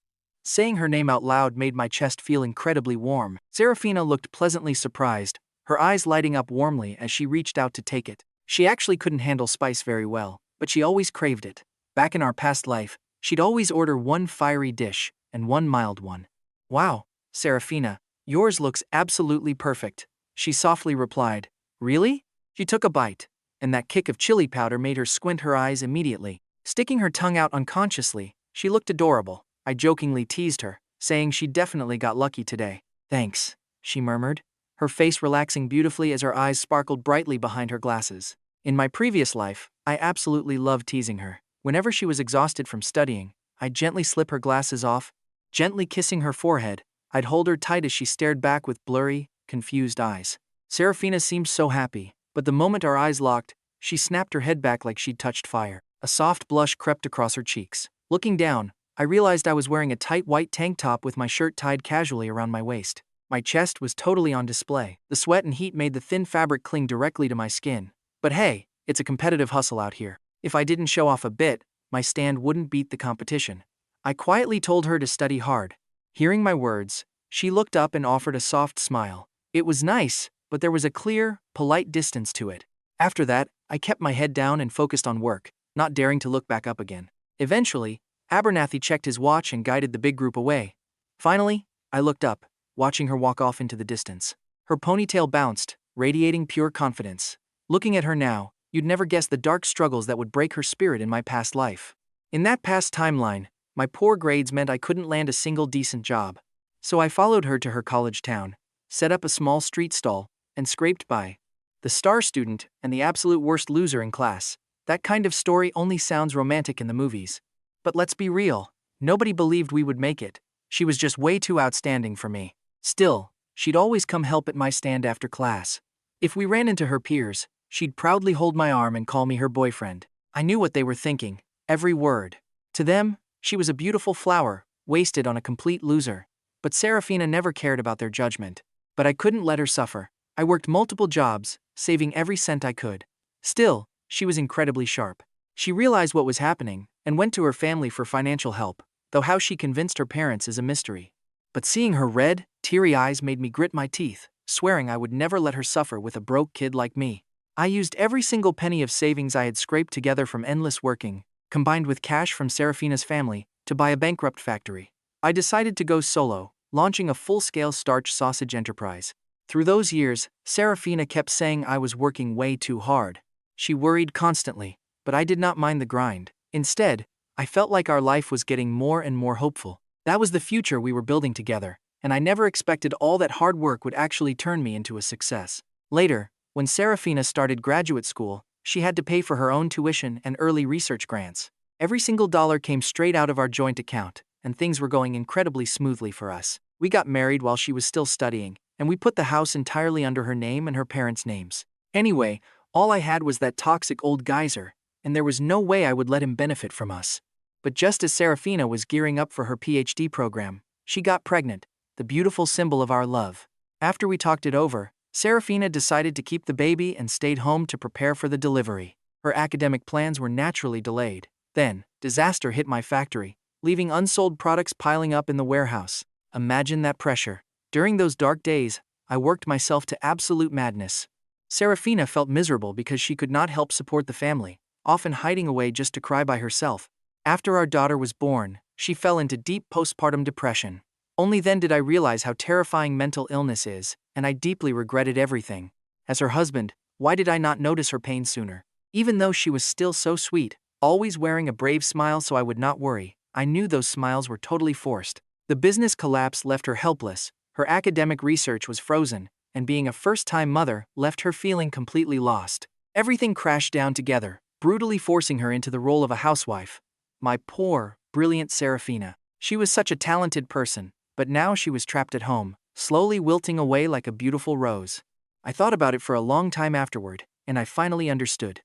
Saying her name out loud made my chest feel incredibly warm. Seraphina looked pleasantly surprised, her eyes lighting up warmly as she reached out to take it. She actually couldn't handle spice very well, but she always craved it. Back in our past life, she'd always order one fiery dish and one mild one. Wow, Seraphina, yours looks absolutely perfect, she softly replied. Really? She took a bite, and that kick of chili powder made her squint her eyes immediately. Sticking her tongue out unconsciously, she looked adorable. I jokingly teased her, saying she definitely got lucky today. Thanks, she murmured, her face relaxing beautifully as her eyes sparkled brightly behind her glasses. In my previous life, I absolutely loved teasing her. Whenever she was exhausted from studying, I'd gently slip her glasses off. Gently kissing her forehead, I'd hold her tight as she stared back with blurry, confused eyes. Seraphina seemed so happy, but the moment our eyes locked, she snapped her head back like she'd touched fire. A soft blush crept across her cheeks. Looking down, I realized I was wearing a tight white tank top with my shirt tied casually around my waist. My chest was totally on display. The sweat and heat made the thin fabric cling directly to my skin. But hey, it's a competitive hustle out here. If I didn't show off a bit, my stand wouldn't beat the competition. I quietly told her to study hard. Hearing my words, she looked up and offered a soft smile. It was nice, but there was a clear, polite distance to it. After that, I kept my head down and focused on work, not daring to look back up again. Eventually, Abernathy checked his watch and guided the big group away. Finally, I looked up, watching her walk off into the distance. Her ponytail bounced, radiating pure confidence. Looking at her now, you'd never guess the dark struggles that would break her spirit in my past life. In that past timeline, my poor grades meant I couldn't land a single decent job. So I followed her to her college town, set up a small street stall, and scraped by. The star student and the absolute worst loser in class. That kind of story only sounds romantic in the movies. But let's be real, nobody believed we would make it. She was just way too outstanding for me. Still, she'd always come help at my stand after class. If we ran into her peers, she'd proudly hold my arm and call me her boyfriend. I knew what they were thinking, every word. To them, she was a beautiful flower, wasted on a complete loser. But Seraphina never cared about their judgment. But I couldn't let her suffer. I worked multiple jobs, saving every cent I could. Still, she was incredibly sharp. She realized what was happening and went to her family for financial help. though how she convinced her parents is a mystery. But seeing her red, teary eyes made me grit my teeth, swearing I would never let her suffer with a broke kid like me. I used every single penny of savings I had scraped together from endless working, combined with cash from Seraphina's family, to buy a bankrupt factory. I decided to go solo, launching a full-scale starch sausage enterprise. Through those years, Seraphina kept saying I was working way too hard. She worried constantly, but I did not mind the grind. Instead, I felt like our life was getting more and more hopeful. That was the future we were building together, and I never expected all that hard work would actually turn me into a success. Later, when Seraphina started graduate school, she had to pay for her own tuition and early research grants. Every single dollar came straight out of our joint account, and things were going incredibly smoothly for us. We got married while she was still studying, and we put the house entirely under her name and her parents' names. Anyway, all I had was that toxic old geyser, and there was no way I would let him benefit from us. But just as Seraphina was gearing up for her PhD program, she got pregnant, the beautiful symbol of our love. After we talked it over, Seraphina decided to keep the baby and stayed home to prepare for the delivery. Her academic plans were naturally delayed. Then, disaster hit my factory, leaving unsold products piling up in the warehouse. Imagine that pressure. During those dark days, I worked myself to absolute madness. Seraphina felt miserable because she could not help support the family, often hiding away just to cry by herself. After our daughter was born, she fell into deep postpartum depression. Only then did I realize how terrifying mental illness is, and I deeply regretted everything. As her husband, why did I not notice her pain sooner? Even though she was still so sweet, always wearing a brave smile so I would not worry, I knew those smiles were totally forced. The business collapse left her helpless, her academic research was frozen, and being a first-time mother left her feeling completely lost. Everything crashed down together, brutally forcing her into the role of a housewife. My poor, brilliant Seraphina. She was such a talented person, but now she was trapped at home, slowly wilting away like a beautiful rose. I thought about it for a long time afterward, and I finally understood.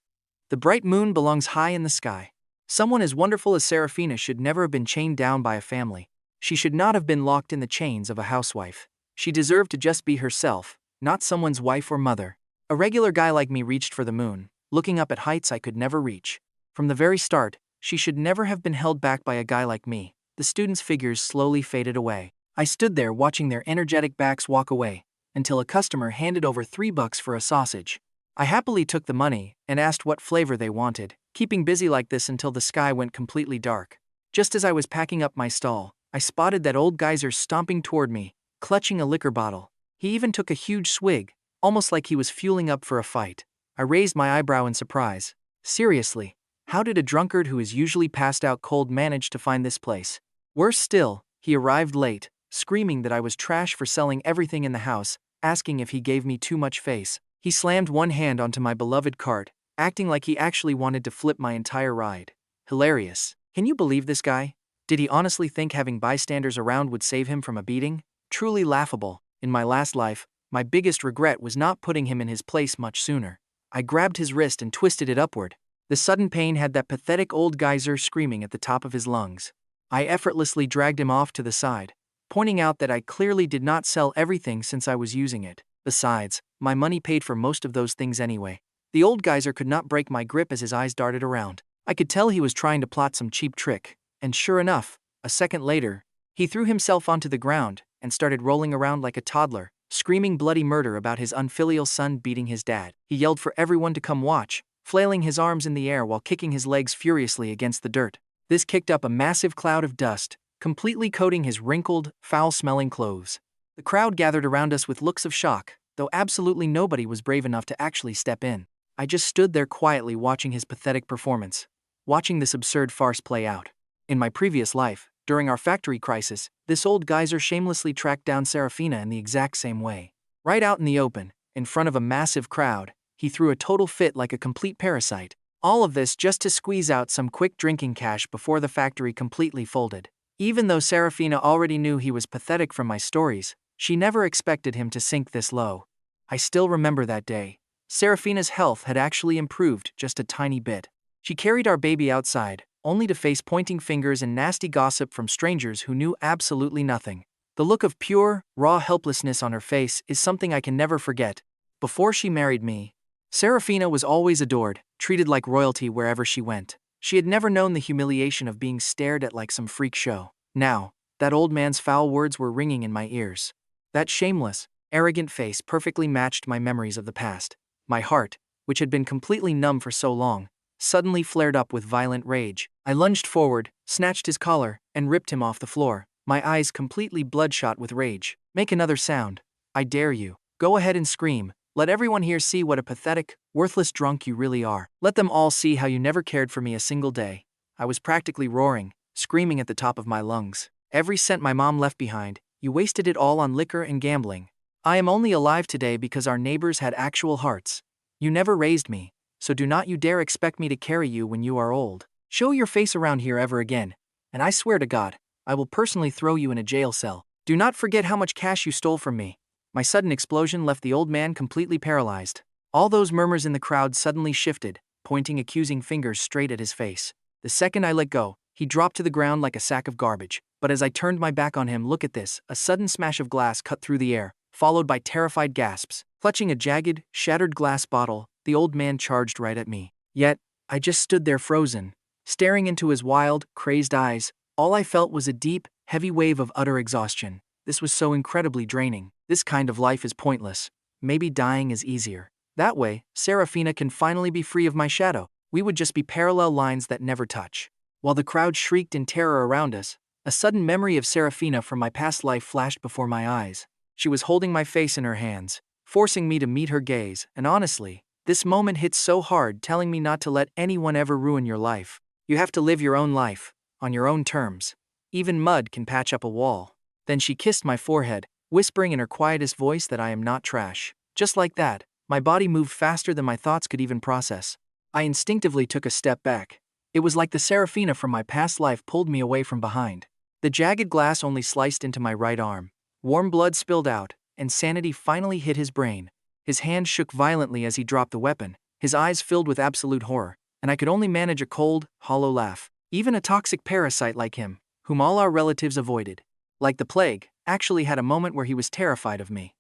The bright moon belongs high in the sky. Someone as wonderful as Seraphina should never have been chained down by a family. She should not have been locked in the chains of a housewife. She deserved to just be herself, not someone's wife or mother. A regular guy like me reached for the moon, looking up at heights I could never reach. From the very start, she should never have been held back by a guy like me. The students' figures slowly faded away. I stood there watching their energetic backs walk away, until a customer handed over $3 for a sausage. I happily took the money and asked what flavor they wanted, keeping busy like this until the sky went completely dark. Just as I was packing up my stall, I spotted that old geyser stomping toward me, clutching a liquor bottle. He even took a huge swig, almost like he was fueling up for a fight. I raised my eyebrow in surprise. Seriously, how did a drunkard who is usually passed out cold manage to find this place? Worse still, he arrived late, screaming that I was trash for selling everything in the house, asking if he gave me too much face. He slammed one hand onto my beloved cart, acting like he actually wanted to flip my entire ride. Hilarious. Can you believe this guy? Did he honestly think having bystanders around would save him from a beating? Truly laughable. In my last life, my biggest regret was not putting him in his place much sooner. I grabbed his wrist and twisted it upward. The sudden pain had that pathetic old geyser screaming at the top of his lungs. I effortlessly dragged him off to the side, pointing out that I clearly did not sell everything since I was using it. Besides, my money paid for most of those things anyway. The old geyser could not break my grip as his eyes darted around. I could tell he was trying to plot some cheap trick, and sure enough, a second later, he threw himself onto the ground and started rolling around like a toddler, screaming bloody murder about his unfilial son beating his dad. He yelled for everyone to come watch, flailing his arms in the air while kicking his legs furiously against the dirt. This kicked up a massive cloud of dust, completely coating his wrinkled, foul-smelling clothes. The crowd gathered around us with looks of shock, though absolutely nobody was brave enough to actually step in. I just stood there quietly watching his pathetic performance, watching this absurd farce play out. In my previous life, during our factory crisis, this old geyser shamelessly tracked down Seraphina in the exact same way. Right out in the open, in front of a massive crowd, he threw a total fit like a complete parasite. All of this just to squeeze out some quick drinking cash before the factory completely folded. Even though Seraphina already knew he was pathetic from my stories, she never expected him to sink this low. I still remember that day. Seraphina's health had actually improved just a tiny bit. She carried our baby outside, only to face pointing fingers and nasty gossip from strangers who knew absolutely nothing. The look of pure, raw helplessness on her face is something I can never forget. Before she married me, Seraphina was always adored, treated like royalty wherever she went. She had never known the humiliation of being stared at like some freak show. Now, that old man's foul words were ringing in my ears. That shameless, arrogant face perfectly matched my memories of the past. My heart, which had been completely numb for so long, suddenly flared up with violent rage. I lunged forward, snatched his collar, and ripped him off the floor, my eyes completely bloodshot with rage. Make another sound. I dare you. Go ahead and scream. Let everyone here see what a pathetic, worthless drunk you really are. Let them all see how you never cared for me a single day. I was practically roaring, screaming at the top of my lungs. Every cent my mom left behind, you wasted it all on liquor and gambling. I am only alive today because our neighbors had actual hearts. You never raised me, so do not you dare expect me to carry you when you are old. Show your face around here ever again, and I swear to God, I will personally throw you in a jail cell. Do not forget how much cash you stole from me. My sudden explosion left the old man completely paralyzed. All those murmurs in the crowd suddenly shifted, pointing accusing fingers straight at his face. The second I let go, he dropped to the ground like a sack of garbage. But as I turned my back on him, look at this, a sudden smash of glass cut through the air, followed by terrified gasps. Clutching a jagged, shattered glass bottle, the old man charged right at me. Yet, I just stood there frozen, staring into his wild, crazed eyes. All I felt was a deep, heavy wave of utter exhaustion. This was so incredibly draining. This kind of life is pointless. Maybe dying is easier. That way, Seraphina can finally be free of my shadow. We would just be parallel lines that never touch. While the crowd shrieked in terror around us, a sudden memory of Seraphina from my past life flashed before my eyes. She was holding my face in her hands, forcing me to meet her gaze, and honestly, this moment hit so hard, telling me not to let anyone ever ruin your life. You have to live your own life, on your own terms. Even mud can patch up a wall. Then she kissed my forehead, whispering in her quietest voice that I am not trash. Just like that, my body moved faster than my thoughts could even process. I instinctively took a step back. It was like the Seraphina from my past life pulled me away from behind. The jagged glass only sliced into my right arm. Warm blood spilled out, and sanity finally hit his brain. His hand shook violently as he dropped the weapon, his eyes filled with absolute horror, and I could only manage a cold, hollow laugh. Even a toxic parasite like him, whom all our relatives avoided, like the plague, actually had a moment where he was terrified of me.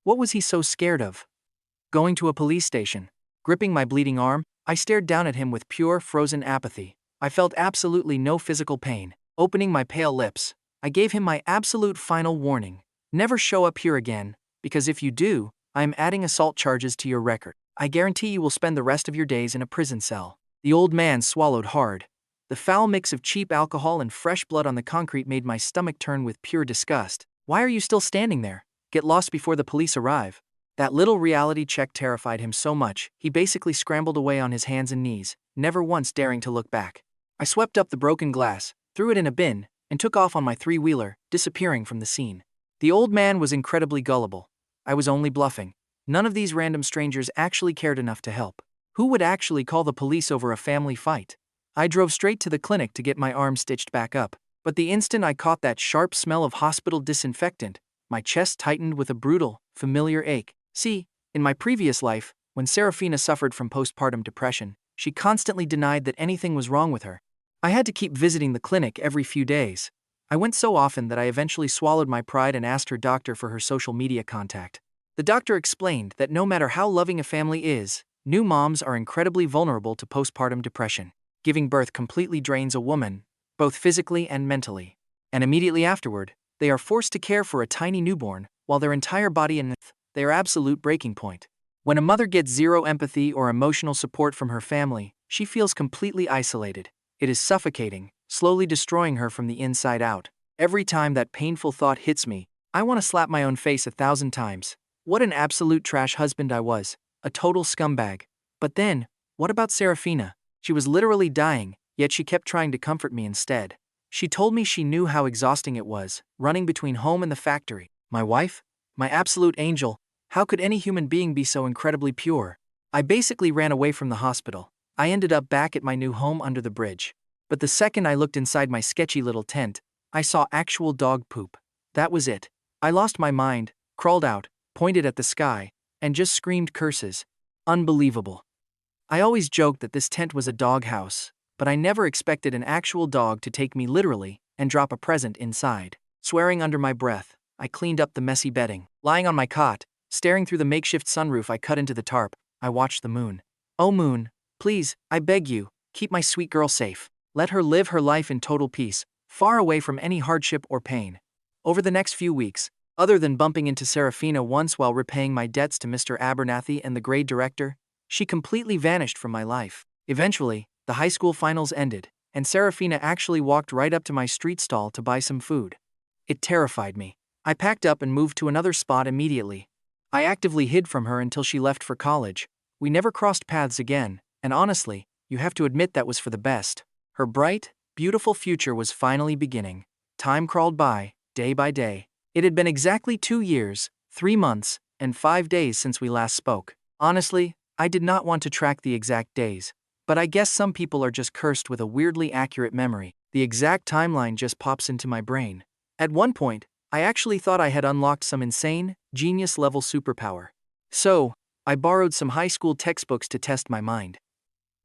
What was he so scared of? Going to a police station. Gripping my bleeding arm, I stared down at him with pure, frozen apathy. I felt absolutely no physical pain. Opening my pale lips, I gave him my absolute final warning. Never show up here again, because if you do, I am adding assault charges to your record. I guarantee you will spend the rest of your days in a prison cell. The old man swallowed hard. The foul mix of cheap alcohol and fresh blood on the concrete made my stomach turn with pure disgust. Why are you still standing there? Get lost before the police arrive. That little reality check terrified him so much, he basically scrambled away on his hands and knees, never once daring to look back. I swept up the broken glass, threw it in a bin, and took off on my three-wheeler, disappearing from the scene. The old man was incredibly gullible. I was only bluffing. None of these random strangers actually cared enough to help. Who would actually call the police over a family fight? I drove straight to the clinic to get my arm stitched back up, but the instant I caught that sharp smell of hospital disinfectant, my chest tightened with a brutal, familiar ache. See, in my previous life, when Seraphina suffered from postpartum depression, she constantly denied that anything was wrong with her. I had to keep visiting the clinic every few days. I went so often that I eventually swallowed my pride and asked her doctor for her social media contact. The doctor explained that no matter how loving a family is, new moms are incredibly vulnerable to postpartum depression. Giving birth completely drains a woman, both physically and mentally. And immediately afterward, they are forced to care for a tiny newborn, while their entire body and their absolute breaking point. When a mother gets zero empathy or emotional support from her family, she feels completely isolated. It is suffocating, slowly destroying her from the inside out. Every time that painful thought hits me, I want to slap my own face 1,000 times. What an absolute trash husband I was, a total scumbag. But then, what about Seraphina? She was literally dying, yet she kept trying to comfort me instead. She told me she knew how exhausting it was, running between home and the factory. My wife? My absolute angel. How could any human being be so incredibly pure? I basically ran away from the hospital. I ended up back at my new home under the bridge. But the second I looked inside my sketchy little tent, I saw actual dog poop. That was it. I lost my mind, crawled out, pointed at the sky, and just screamed curses. Unbelievable. I always joked that this tent was a doghouse, but I never expected an actual dog to take me literally and drop a present inside. Swearing under my breath, I cleaned up the messy bedding. Lying on my cot, staring through the makeshift sunroof I cut into the tarp, I watched the moon. Oh moon, please, I beg you, Keep my sweet girl safe. Let her live her life in total peace, far away from any hardship or pain. Over the next few weeks, other than bumping into Seraphina once while repaying my debts to Mr. Abernathy and the grade director, she completely vanished from my life. Eventually, the high school finals ended, and Seraphina actually walked right up to my street stall to buy some food. It terrified me. I packed up and moved to another spot immediately. I actively hid from her until she left for college. We never crossed paths again, and honestly, you have to admit that was for the best. Her bright, beautiful future was finally beginning. Time crawled by day. It had been exactly 2 years, 3 months, and 5 days since we last spoke. Honestly, I did not want to track the exact days, but I guess some people are just cursed with a weirdly accurate memory. The exact timeline just pops into my brain. At one point, I actually thought I had unlocked some insane, genius-level superpower. So, I borrowed some high school textbooks to test my mind.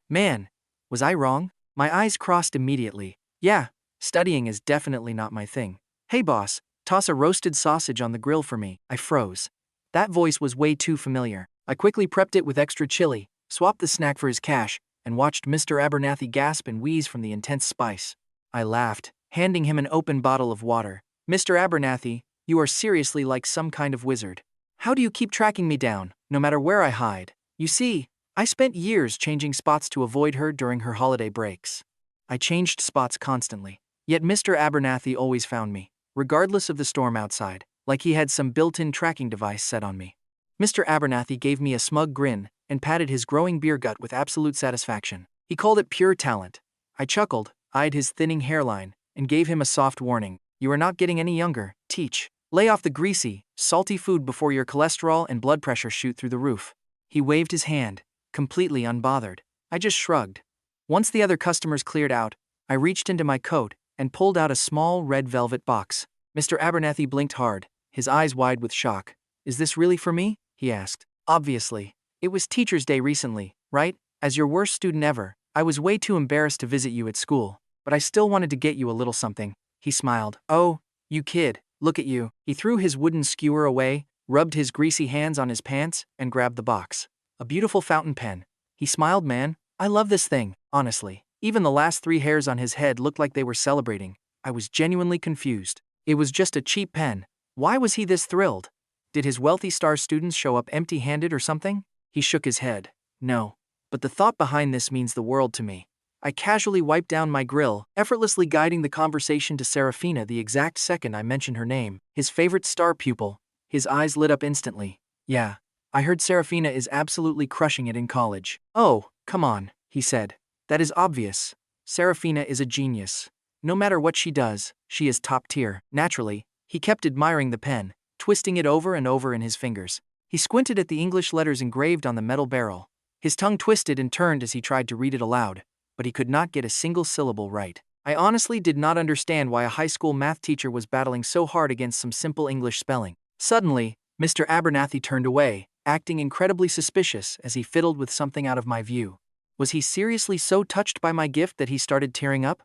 Man, was I wrong? My eyes crossed immediately. Yeah, studying is definitely not my thing. Hey boss, toss a roasted sausage on the grill for me. I froze. That voice was way too familiar. I quickly prepped it with extra chili, swapped the snack for his cash, and watched Mr. Abernathy gasp and wheeze from the intense spice. I laughed, handing him an open bottle of water. Mr. Abernathy, you are seriously like some kind of wizard. How do you keep tracking me down, no matter where I hide? You see, I spent years changing spots to avoid her during her holiday breaks. I changed spots constantly, yet Mr. Abernathy always found me, regardless of the storm outside, like he had some built-in tracking device set on me. Mr. Abernathy gave me a smug grin and patted his growing beer gut with absolute satisfaction. He called it pure talent. I chuckled, eyed his thinning hairline, and gave him a soft warning. You are not getting any younger, teach. Lay off the greasy, salty food before your cholesterol and blood pressure shoot through the roof. He waved his hand, completely unbothered. I just shrugged. Once the other customers cleared out, I reached into my coat and pulled out a small red velvet box. Mr. Abernathy blinked hard, his eyes wide with shock. Is this really for me? He asked. Obviously. It was Teacher's Day recently, right? As your worst student ever, I was way too embarrassed to visit you at school, but I still wanted to get you a little something. He smiled. Oh, you kid, look at you. He threw his wooden skewer away, rubbed his greasy hands on his pants, and grabbed the box. A beautiful fountain pen. He smiled, man. I love this thing, honestly. Even the last 3 hairs on his head looked like they were celebrating. I was genuinely confused. It was just a cheap pen. Why was he this thrilled? Did his wealthy star students show up empty-handed or something? He shook his head. No. But the thought behind this means the world to me. I casually wiped down my grill, effortlessly guiding the conversation to Seraphina the exact second I mentioned her name, his favorite star pupil. His eyes lit up instantly. Yeah, I heard Seraphina is absolutely crushing it in college. Oh, come on, he said. That is obvious. Seraphina is a genius. No matter what she does, she is top tier. Naturally, he kept admiring the pen, twisting it over and over in his fingers. He squinted at the English letters engraved on the metal barrel. His tongue twisted and turned as he tried to read it aloud, but he could not get a single syllable right. I honestly did not understand why a high school math teacher was battling so hard against some simple English spelling. Suddenly, Mr. Abernathy turned away, acting incredibly suspicious as he fiddled with something out of my view. Was he seriously so touched by my gift that he started tearing up?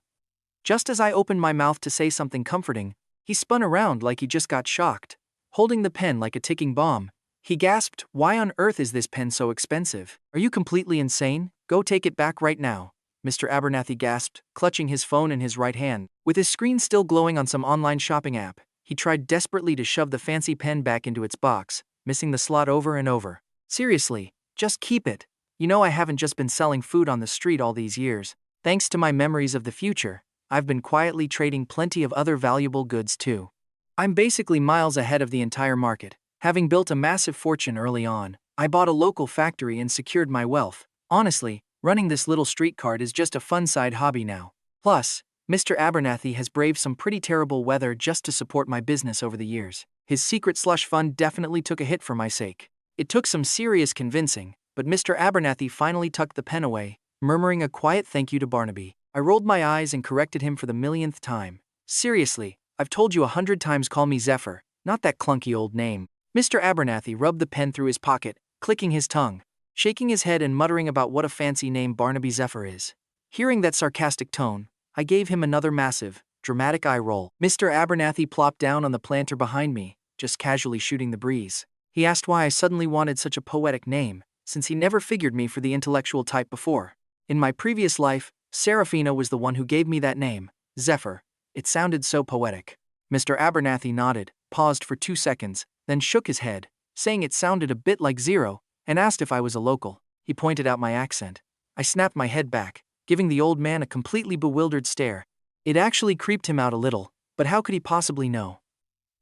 Just as I opened my mouth to say something comforting, he spun around like he just got shocked. Holding the pen like a ticking bomb, he gasped, "Why on earth is this pen so expensive? Are you completely insane? Go take it back right now." Mr. Abernathy gasped, clutching his phone in his right hand. With his screen still glowing on some online shopping app, he tried desperately to shove the fancy pen back into its box, missing the slot over and over. Seriously, just keep it. You know I haven't just been selling food on the street all these years. Thanks to my memories of the future, I've been quietly trading plenty of other valuable goods too. I'm basically miles ahead of the entire market. Having built a massive fortune early on, I bought a local factory and secured my wealth. Honestly, running this little street cart is just a fun side hobby now. Plus, Mr. Abernathy has braved some pretty terrible weather just to support my business over the years. His secret slush fund definitely took a hit for my sake. It took some serious convincing, but Mr. Abernathy finally tucked the pen away, murmuring a quiet thank you to Barnaby. I rolled my eyes and corrected him for the millionth time. Seriously, I've told you 100 times call me Zephyr, not that clunky old name. Mr. Abernathy rubbed the pen through his pocket, clicking his tongue, shaking his head and muttering about what a fancy name Barnaby Zephyr is. Hearing that sarcastic tone, I gave him another massive, dramatic eye roll. Mr. Abernathy plopped down on the planter behind me, just casually shooting the breeze. He asked why I suddenly wanted such a poetic name, since he never figured me for the intellectual type before. In my previous life, Seraphina was the one who gave me that name, Zephyr. It sounded so poetic. Mr. Abernathy nodded, paused for 2 seconds, then shook his head, saying it sounded a bit like Zero, and asked if I was a local. He pointed out my accent. I snapped my head back, giving the old man a completely bewildered stare. It actually creeped him out a little, but how could he possibly know?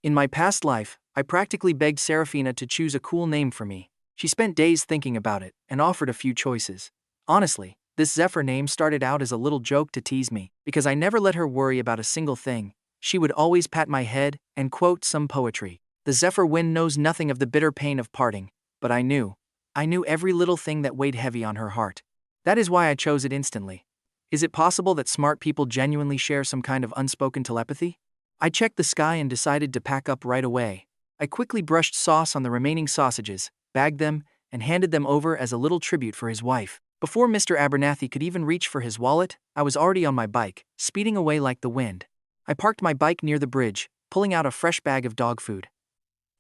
In my past life, I practically begged Seraphina to choose a cool name for me. She spent days thinking about it, and offered a few choices. Honestly, this Zephyr name started out as a little joke to tease me, because I never let her worry about a single thing. She would always pat my head and quote some poetry. The Zephyr wind knows nothing of the bitter pain of parting, but I knew every little thing that weighed heavy on her heart. That is why I chose it instantly. Is it possible that smart people genuinely share some kind of unspoken telepathy? I checked the sky and decided to pack up right away. I quickly brushed sauce on the remaining sausages, bagged them, and handed them over as a little tribute for his wife. Before Mr. Abernathy could even reach for his wallet, I was already on my bike, speeding away like the wind. I parked my bike near the bridge, pulling out a fresh bag of dog food.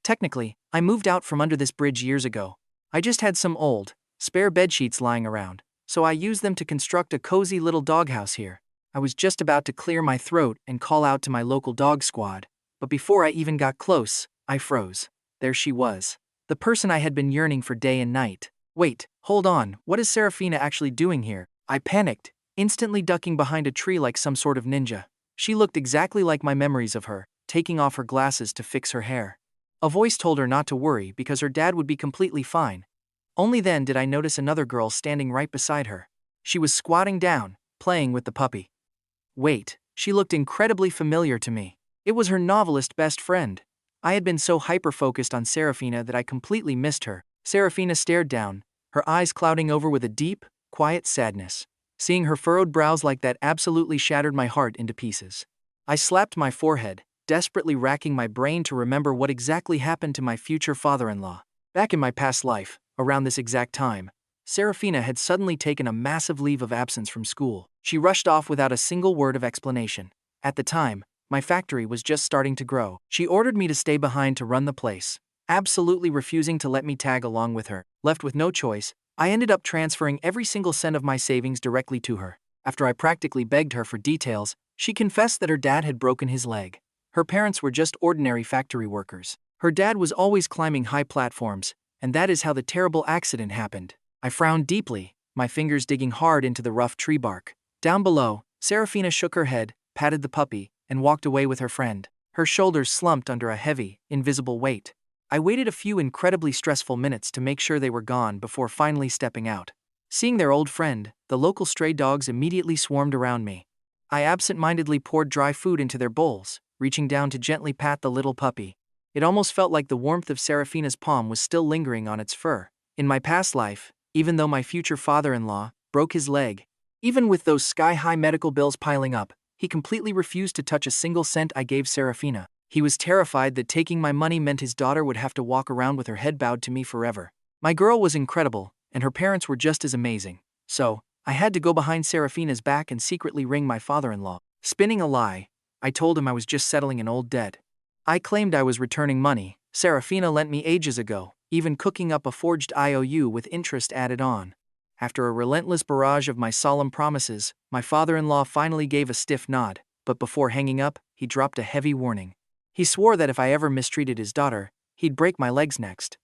Technically, I moved out from under this bridge years ago. I just had some old, spare bedsheets lying around, so I used them to construct a cozy little doghouse here. I was just about to clear my throat and call out to my local dog squad, but before I even got close, I froze. There she was. The person I had been yearning for day and night. Wait, hold on, what is Seraphina actually doing here? I panicked, instantly ducking behind a tree like some sort of ninja. She looked exactly like my memories of her, taking off her glasses to fix her hair. A voice told her not to worry because her dad would be completely fine. Only then did I notice another girl standing right beside her. She was squatting down, playing with the puppy. Wait, she looked incredibly familiar to me. It was her novelist best friend. I had been so hyper-focused on Seraphina that I completely missed her. Seraphina stared down, her eyes clouding over with a deep, quiet sadness. Seeing her furrowed brows like that absolutely shattered my heart into pieces. I slapped my forehead, desperately racking my brain to remember what exactly happened to my future father-in-law. Back in my past life, around this exact time, Seraphina had suddenly taken a massive leave of absence from school. She rushed off without a single word of explanation. At the time, my factory was just starting to grow. She ordered me to stay behind to run the place, absolutely refusing to let me tag along with her. Left with no choice, I ended up transferring every single cent of my savings directly to her. After I practically begged her for details, she confessed that her dad had broken his leg. Her parents were just ordinary factory workers. Her dad was always climbing high platforms, and that is how the terrible accident happened. I frowned deeply, my fingers digging hard into the rough tree bark. Down below, Seraphina shook her head, patted the puppy, and walked away with her friend. Her shoulders slumped under a heavy, invisible weight. I waited a few incredibly stressful minutes to make sure they were gone before finally stepping out. Seeing their old friend, the local stray dogs immediately swarmed around me. I absent-mindedly poured dry food into their bowls, reaching down to gently pat the little puppy. It almost felt like the warmth of Seraphina's palm was still lingering on its fur. In my past life, even though my future father-in-law broke his leg, even with those sky-high medical bills piling up, he completely refused to touch a single cent I gave Seraphina. He was terrified that taking my money meant his daughter would have to walk around with her head bowed to me forever. My girl was incredible, and her parents were just as amazing. So, I had to go behind Seraphina's back and secretly ring my father-in-law. Spinning a lie, I told him I was just settling an old debt. I claimed I was returning money Seraphina lent me ages ago, even cooking up a forged IOU with interest added on. After a relentless barrage of my solemn promises, my father-in-law finally gave a stiff nod, but before hanging up, he dropped a heavy warning. He swore that if I ever mistreated his daughter, he'd break my legs next.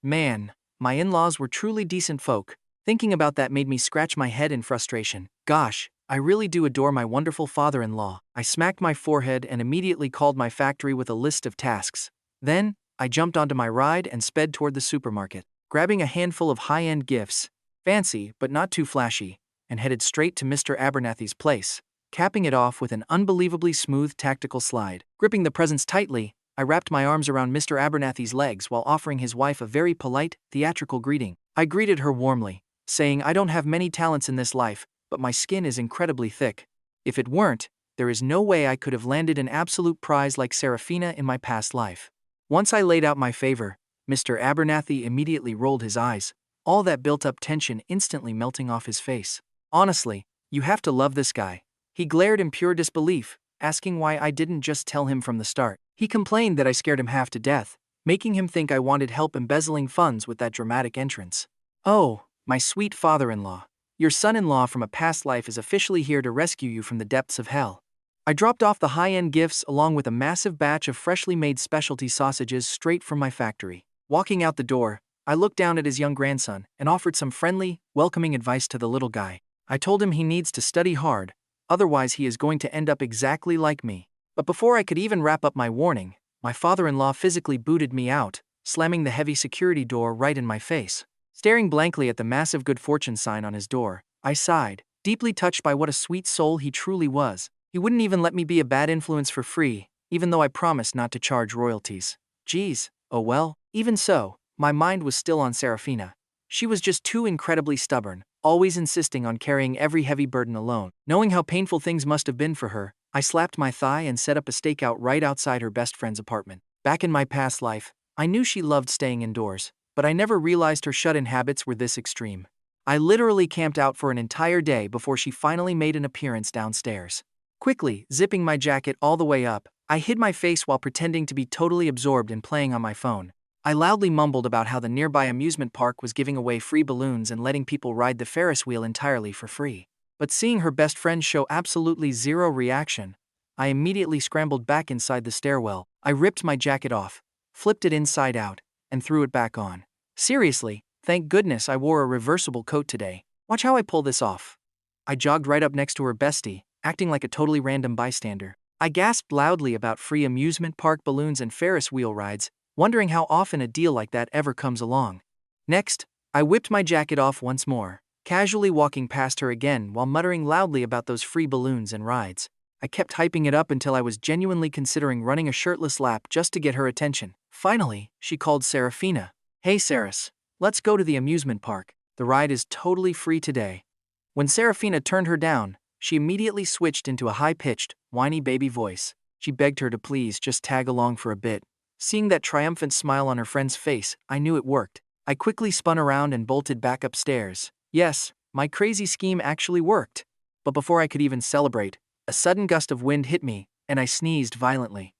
Man, my in-laws were truly decent folk. Thinking about that made me scratch my head in frustration. Gosh, I really do adore my wonderful father-in-law. I smacked my forehead and immediately called my factory with a list of tasks. Then, I jumped onto my ride and sped toward the supermarket, grabbing a handful of high-end gifts, fancy but not too flashy, and headed straight to Mr. Abernathy's place, capping it off with an unbelievably smooth tactical slide. Gripping the presents tightly, I wrapped my arms around Mr. Abernathy's legs while offering his wife a very polite, theatrical greeting. I greeted her warmly, saying I don't have many talents in this life, but my skin is incredibly thick. If it weren't, there is no way I could have landed an absolute prize like Seraphina in my past life. Once I laid out my favor, Mr. Abernathy immediately rolled his eyes, all that built-up tension instantly melting off his face. Honestly, you have to love this guy. He glared in pure disbelief, asking why I didn't just tell him from the start. He complained that I scared him half to death, making him think I wanted help embezzling funds with that dramatic entrance. Oh, my sweet father-in-law. Your son-in-law from a past life is officially here to rescue you from the depths of hell. I dropped off the high-end gifts along with a massive batch of freshly made specialty sausages straight from my factory. Walking out the door, I looked down at his young grandson and offered some friendly, welcoming advice to the little guy. I told him he needs to study hard, otherwise he is going to end up exactly like me. But before I could even wrap up my warning, my father-in-law physically booted me out, slamming the heavy security door right in my face. Staring blankly at the massive good fortune sign on his door, I sighed, deeply touched by what a sweet soul he truly was. He wouldn't even let me be a bad influence for free, even though I promised not to charge royalties. Geez, oh well. Even so, my mind was still on Seraphina. She was just too incredibly stubborn, always insisting on carrying every heavy burden alone. Knowing how painful things must have been for her, I slapped my thigh and set up a stakeout right outside her best friend's apartment. Back in my past life, I knew she loved staying indoors, but I never realized her shut-in habits were this extreme. I literally camped out for an entire day before she finally made an appearance downstairs. Quickly, zipping my jacket all the way up, I hid my face while pretending to be totally absorbed in playing on my phone. I loudly mumbled about how the nearby amusement park was giving away free balloons and letting people ride the Ferris wheel entirely for free. But seeing her best friend show absolutely zero reaction, I immediately scrambled back inside the stairwell. I ripped my jacket off, flipped it inside out, and threw it back on. Seriously, thank goodness I wore a reversible coat today. Watch how I pull this off. I jogged right up next to her bestie, acting like a totally random bystander. I gasped loudly about free amusement park balloons and Ferris wheel rides, wondering how often a deal like that ever comes along. Next, I whipped my jacket off once more, casually walking past her again while muttering loudly about those free balloons and rides. I kept hyping it up until I was genuinely considering running a shirtless lap just to get her attention. Finally, she called Seraphina. Hey Saras, let's go to the amusement park. The ride is totally free today. When Seraphina turned her down, she immediately switched into a high-pitched, whiny baby voice. She begged her to please just tag along for a bit. Seeing that triumphant smile on her friend's face, I knew it worked. I quickly spun around and bolted back upstairs. Yes, my crazy scheme actually worked. But before I could even celebrate, a sudden gust of wind hit me, and I sneezed violently.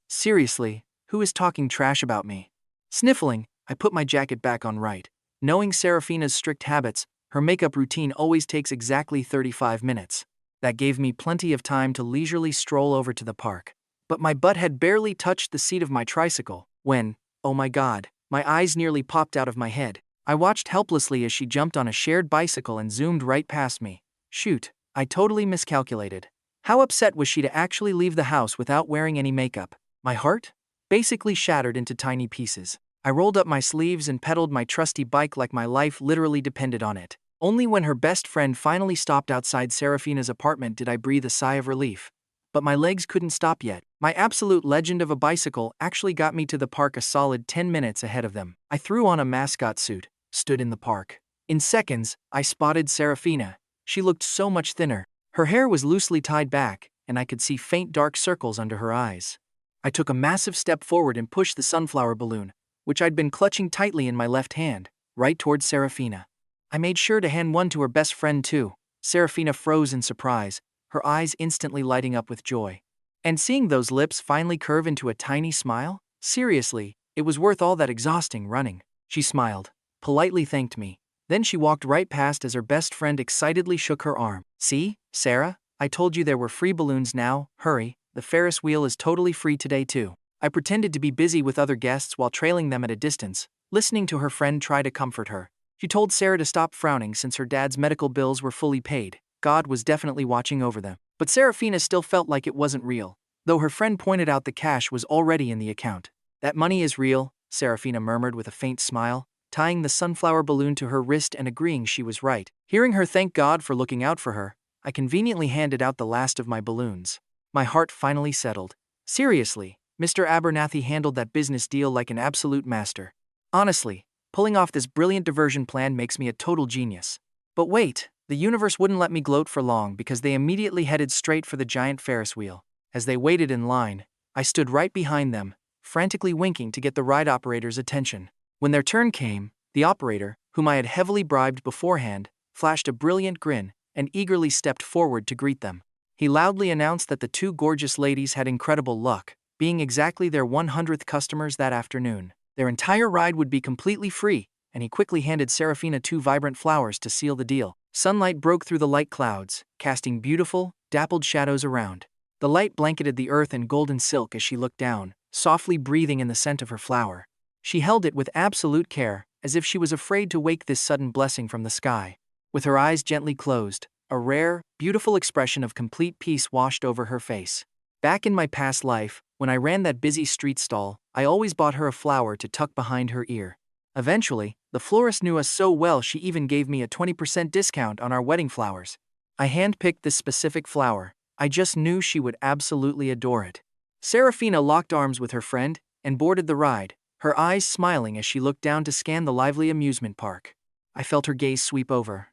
Seriously, who is talking trash about me? Sniffling, I put my jacket back on right. Knowing Seraphina's strict habits, her makeup routine always takes exactly 35 minutes. That gave me plenty of time to leisurely stroll over to the park. But my butt had barely touched the seat of my tricycle when, oh my god, my eyes nearly popped out of my head. I watched helplessly as she jumped on a shared bicycle and zoomed right past me. Shoot, I totally miscalculated. How upset was she to actually leave the house without wearing any makeup? My heart? Basically shattered into tiny pieces. I rolled up my sleeves and pedaled my trusty bike like my life literally depended on it. Only when her best friend finally stopped outside Seraphina's apartment did I breathe a sigh of relief. But my legs couldn't stop yet. My absolute legend of a bicycle actually got me to the park a solid 10 minutes ahead of them. I threw on a mascot suit, stood in the park. In seconds, I spotted Seraphina. She looked so much thinner. Her hair was loosely tied back, and I could see faint dark circles under her eyes. I took a massive step forward and pushed the sunflower balloon, which I'd been clutching tightly in my left hand, right towards Seraphina. I made sure to hand one to her best friend too. Seraphina froze in surprise, her eyes instantly lighting up with joy. And seeing those lips finally curve into a tiny smile? Seriously, it was worth all that exhausting running. She smiled, politely thanked me. Then she walked right past as her best friend excitedly shook her arm. See, Sarah? I told you there were free balloons now. Hurry, the Ferris wheel is totally free today too. I pretended to be busy with other guests while trailing them at a distance, listening to her friend try to comfort her. She told Sarah to stop frowning since her dad's medical bills were fully paid. God was definitely watching over them. But Seraphina still felt like it wasn't real, though her friend pointed out the cash was already in the account. That money is real, Seraphina murmured with a faint smile, tying the sunflower balloon to her wrist and agreeing she was right. Hearing her thank God for looking out for her, I conveniently handed out the last of my balloons. My heart finally settled. Seriously, Mr. Abernathy handled that business deal like an absolute master. Honestly, pulling off this brilliant diversion plan makes me a total genius. But wait, the universe wouldn't let me gloat for long because they immediately headed straight for the giant Ferris wheel. As they waited in line, I stood right behind them, frantically winking to get the ride operator's attention. When their turn came, the operator, whom I had heavily bribed beforehand, flashed a brilliant grin and eagerly stepped forward to greet them. He loudly announced that the two gorgeous ladies had incredible luck, being exactly their 100th customers that afternoon. Their entire ride would be completely free, and he quickly handed Seraphina 2 vibrant flowers to seal the deal. Sunlight broke through the light clouds, casting beautiful, dappled shadows around. The light blanketed the earth in golden silk as she looked down, softly breathing in the scent of her flower. She held it with absolute care, as if she was afraid to wake this sudden blessing from the sky. With her eyes gently closed, a rare, beautiful expression of complete peace washed over her face. Back in my past life, when I ran that busy street stall, I always bought her a flower to tuck behind her ear. Eventually, the florist knew us so well she even gave me a 20% discount on our wedding flowers. I handpicked this specific flower. I just knew she would absolutely adore it. Seraphina locked arms with her friend and boarded the ride, her eyes smiling as she looked down to scan the lively amusement park. I felt her gaze sweep over.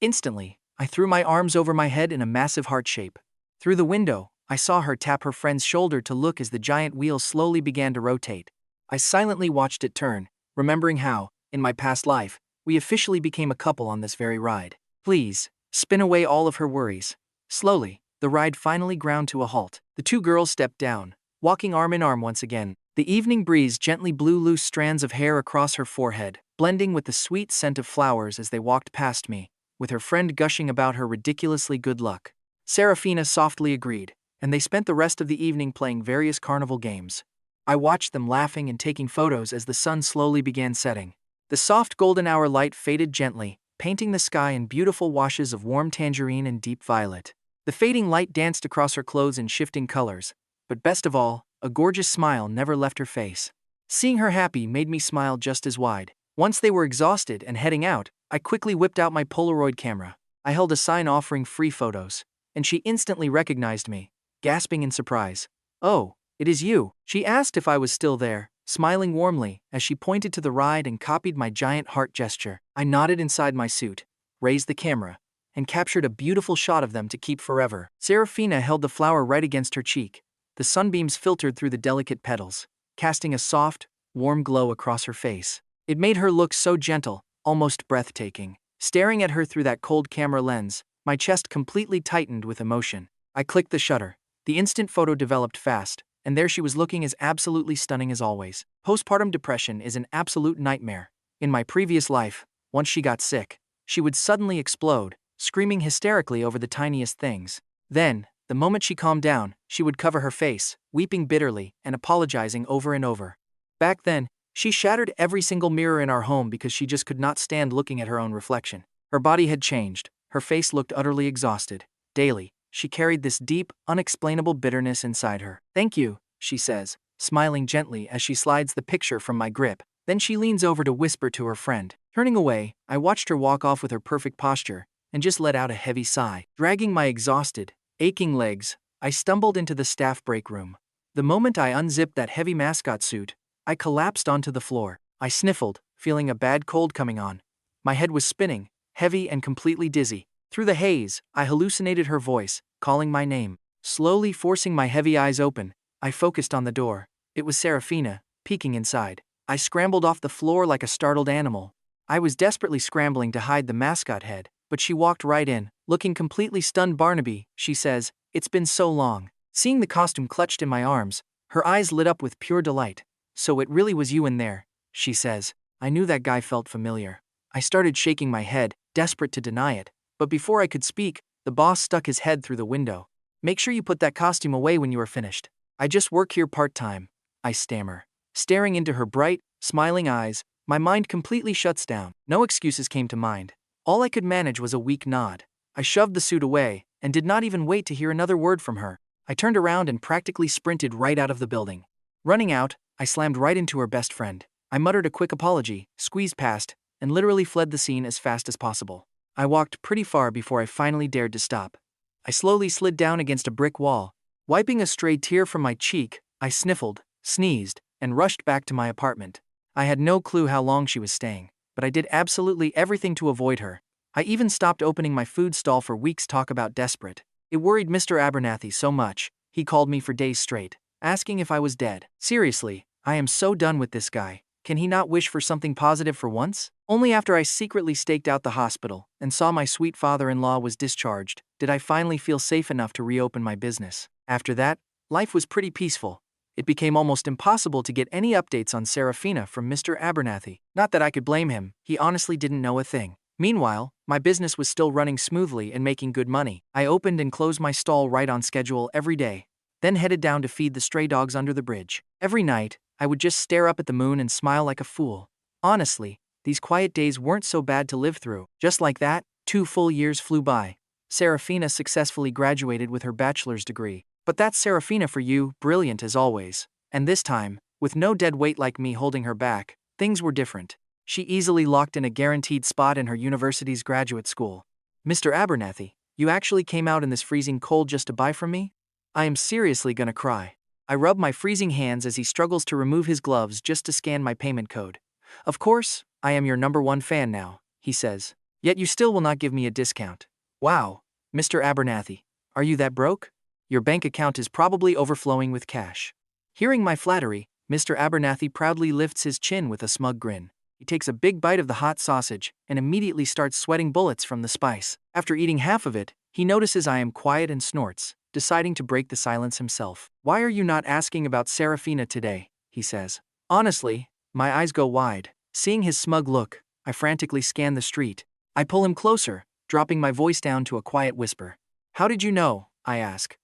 Instantly, I threw my arms over my head in a massive heart shape. Through the window, I saw her tap her friend's shoulder to look as the giant wheel slowly began to rotate. I silently watched it turn, remembering how, in my past life, we officially became a couple on this very ride. Please, spin away all of her worries. Slowly, the ride finally ground to a halt. The two girls stepped down, walking arm in arm once again. The evening breeze gently blew loose strands of hair across her forehead, blending with the sweet scent of flowers as they walked past me, with her friend gushing about her ridiculously good luck. Seraphina softly agreed, and they spent the rest of the evening playing various carnival games. I watched them laughing and taking photos as the sun slowly began setting. The soft golden hour light faded gently, painting the sky in beautiful washes of warm tangerine and deep violet. The fading light danced across her clothes in shifting colors, but best of all, a gorgeous smile never left her face. Seeing her happy made me smile just as wide. Once they were exhausted and heading out, I quickly whipped out my Polaroid camera. I held a sign offering free photos, and she instantly recognized me, gasping in surprise. "Oh, it is you," she asked if I was still there, smiling warmly as she pointed to the ride and copied my giant heart gesture. I nodded inside my suit, raised the camera, and captured a beautiful shot of them to keep forever. Seraphina held the flower right against her cheek. The sunbeams filtered through the delicate petals, casting a soft, warm glow across her face. It made her look so gentle, almost breathtaking. Staring at her through that cold camera lens, my chest completely tightened with emotion. I clicked the shutter. The instant photo developed fast, and there she was looking as absolutely stunning as always. Postpartum depression is an absolute nightmare. In my previous life, once she got sick, she would suddenly explode, screaming hysterically over the tiniest things. Then, the moment she calmed down, she would cover her face, weeping bitterly and apologizing over and over. Back then, she shattered every single mirror in our home because she just could not stand looking at her own reflection. Her body had changed, her face looked utterly exhausted. Daily, she carried this deep, unexplainable bitterness inside her. "Thank you," she says, smiling gently as she slides the picture from my grip. Then she leans over to whisper to her friend. Turning away, I watched her walk off with her perfect posture, and just let out a heavy sigh. Dragging my exhausted, aching legs, I stumbled into the staff break room. The moment I unzipped that heavy mascot suit, I collapsed onto the floor. I sniffled, feeling a bad cold coming on. My head was spinning, heavy and completely dizzy. Through the haze, I hallucinated her voice, calling my name. Slowly forcing my heavy eyes open, I focused on the door. It was Seraphina, peeking inside. I scrambled off the floor like a startled animal. I was desperately scrambling to hide the mascot head, but she walked right in, looking completely stunned. "Barnaby," she says, "it's been so long." Seeing the costume clutched in my arms, her eyes lit up with pure delight. "So it really was you in there," she says. I knew that guy felt familiar. I started shaking my head, desperate to deny it, but before I could speak, the boss stuck his head through the window. "Make sure you put that costume away when you are finished." "I just work here part-time," I stammer. Staring into her bright, smiling eyes, my mind completely shuts down. No excuses came to mind. All I could manage was a weak nod. I shoved the suit away, and did not even wait to hear another word from her. I turned around and practically sprinted right out of the building. Running out, I slammed right into her best friend. I muttered a quick apology, squeezed past, and literally fled the scene as fast as possible. I walked pretty far before I finally dared to stop. I slowly slid down against a brick wall. Wiping a stray tear from my cheek, I sniffled, sneezed, and rushed back to my apartment. I had no clue how long she was staying, but I did absolutely everything to avoid her. I even stopped opening my food stall for weeks. Talk about desperate. It worried Mr. Abernathy so much, he called me for days straight, asking if I was dead. Seriously, I am so done with this guy. Can he not wish for something positive for once? Only after I secretly staked out the hospital and saw my sweet father-in-law was discharged, did I finally feel safe enough to reopen my business. After that, life was pretty peaceful. It became almost impossible to get any updates on Seraphina from Mr. Abernathy. Not that I could blame him, he honestly didn't know a thing. Meanwhile, my business was still running smoothly and making good money. I opened and closed my stall right on schedule every day, then headed down to feed the stray dogs under the bridge. Every night, I would just stare up at the moon and smile like a fool. Honestly, these quiet days weren't so bad to live through. Just like that, 2 full years flew by. Seraphina successfully graduated with her bachelor's degree. But that's Seraphina for you, brilliant as always. And this time, with no dead weight like me holding her back, things were different. She easily locked in a guaranteed spot in her university's graduate school. Mr. Abernathy, you actually came out in this freezing cold just to buy from me? I am seriously gonna cry. I rub my freezing hands as he struggles to remove his gloves just to scan my payment code. Of course, I am your #1 fan now, he says. Yet you still will not give me a discount. Wow, Mr. Abernathy, are you that broke? Your bank account is probably overflowing with cash. Hearing my flattery, Mr. Abernathy proudly lifts his chin with a smug grin. He takes a big bite of the hot sausage and immediately starts sweating bullets from the spice. After eating half of it, he notices I am quiet and snorts, deciding to break the silence himself. Why are you not asking about Seraphina today? He says. Honestly, my eyes go wide. Seeing his smug look, I frantically scan the street. I pull him closer, dropping my voice down to a quiet whisper. How did you know? I ask.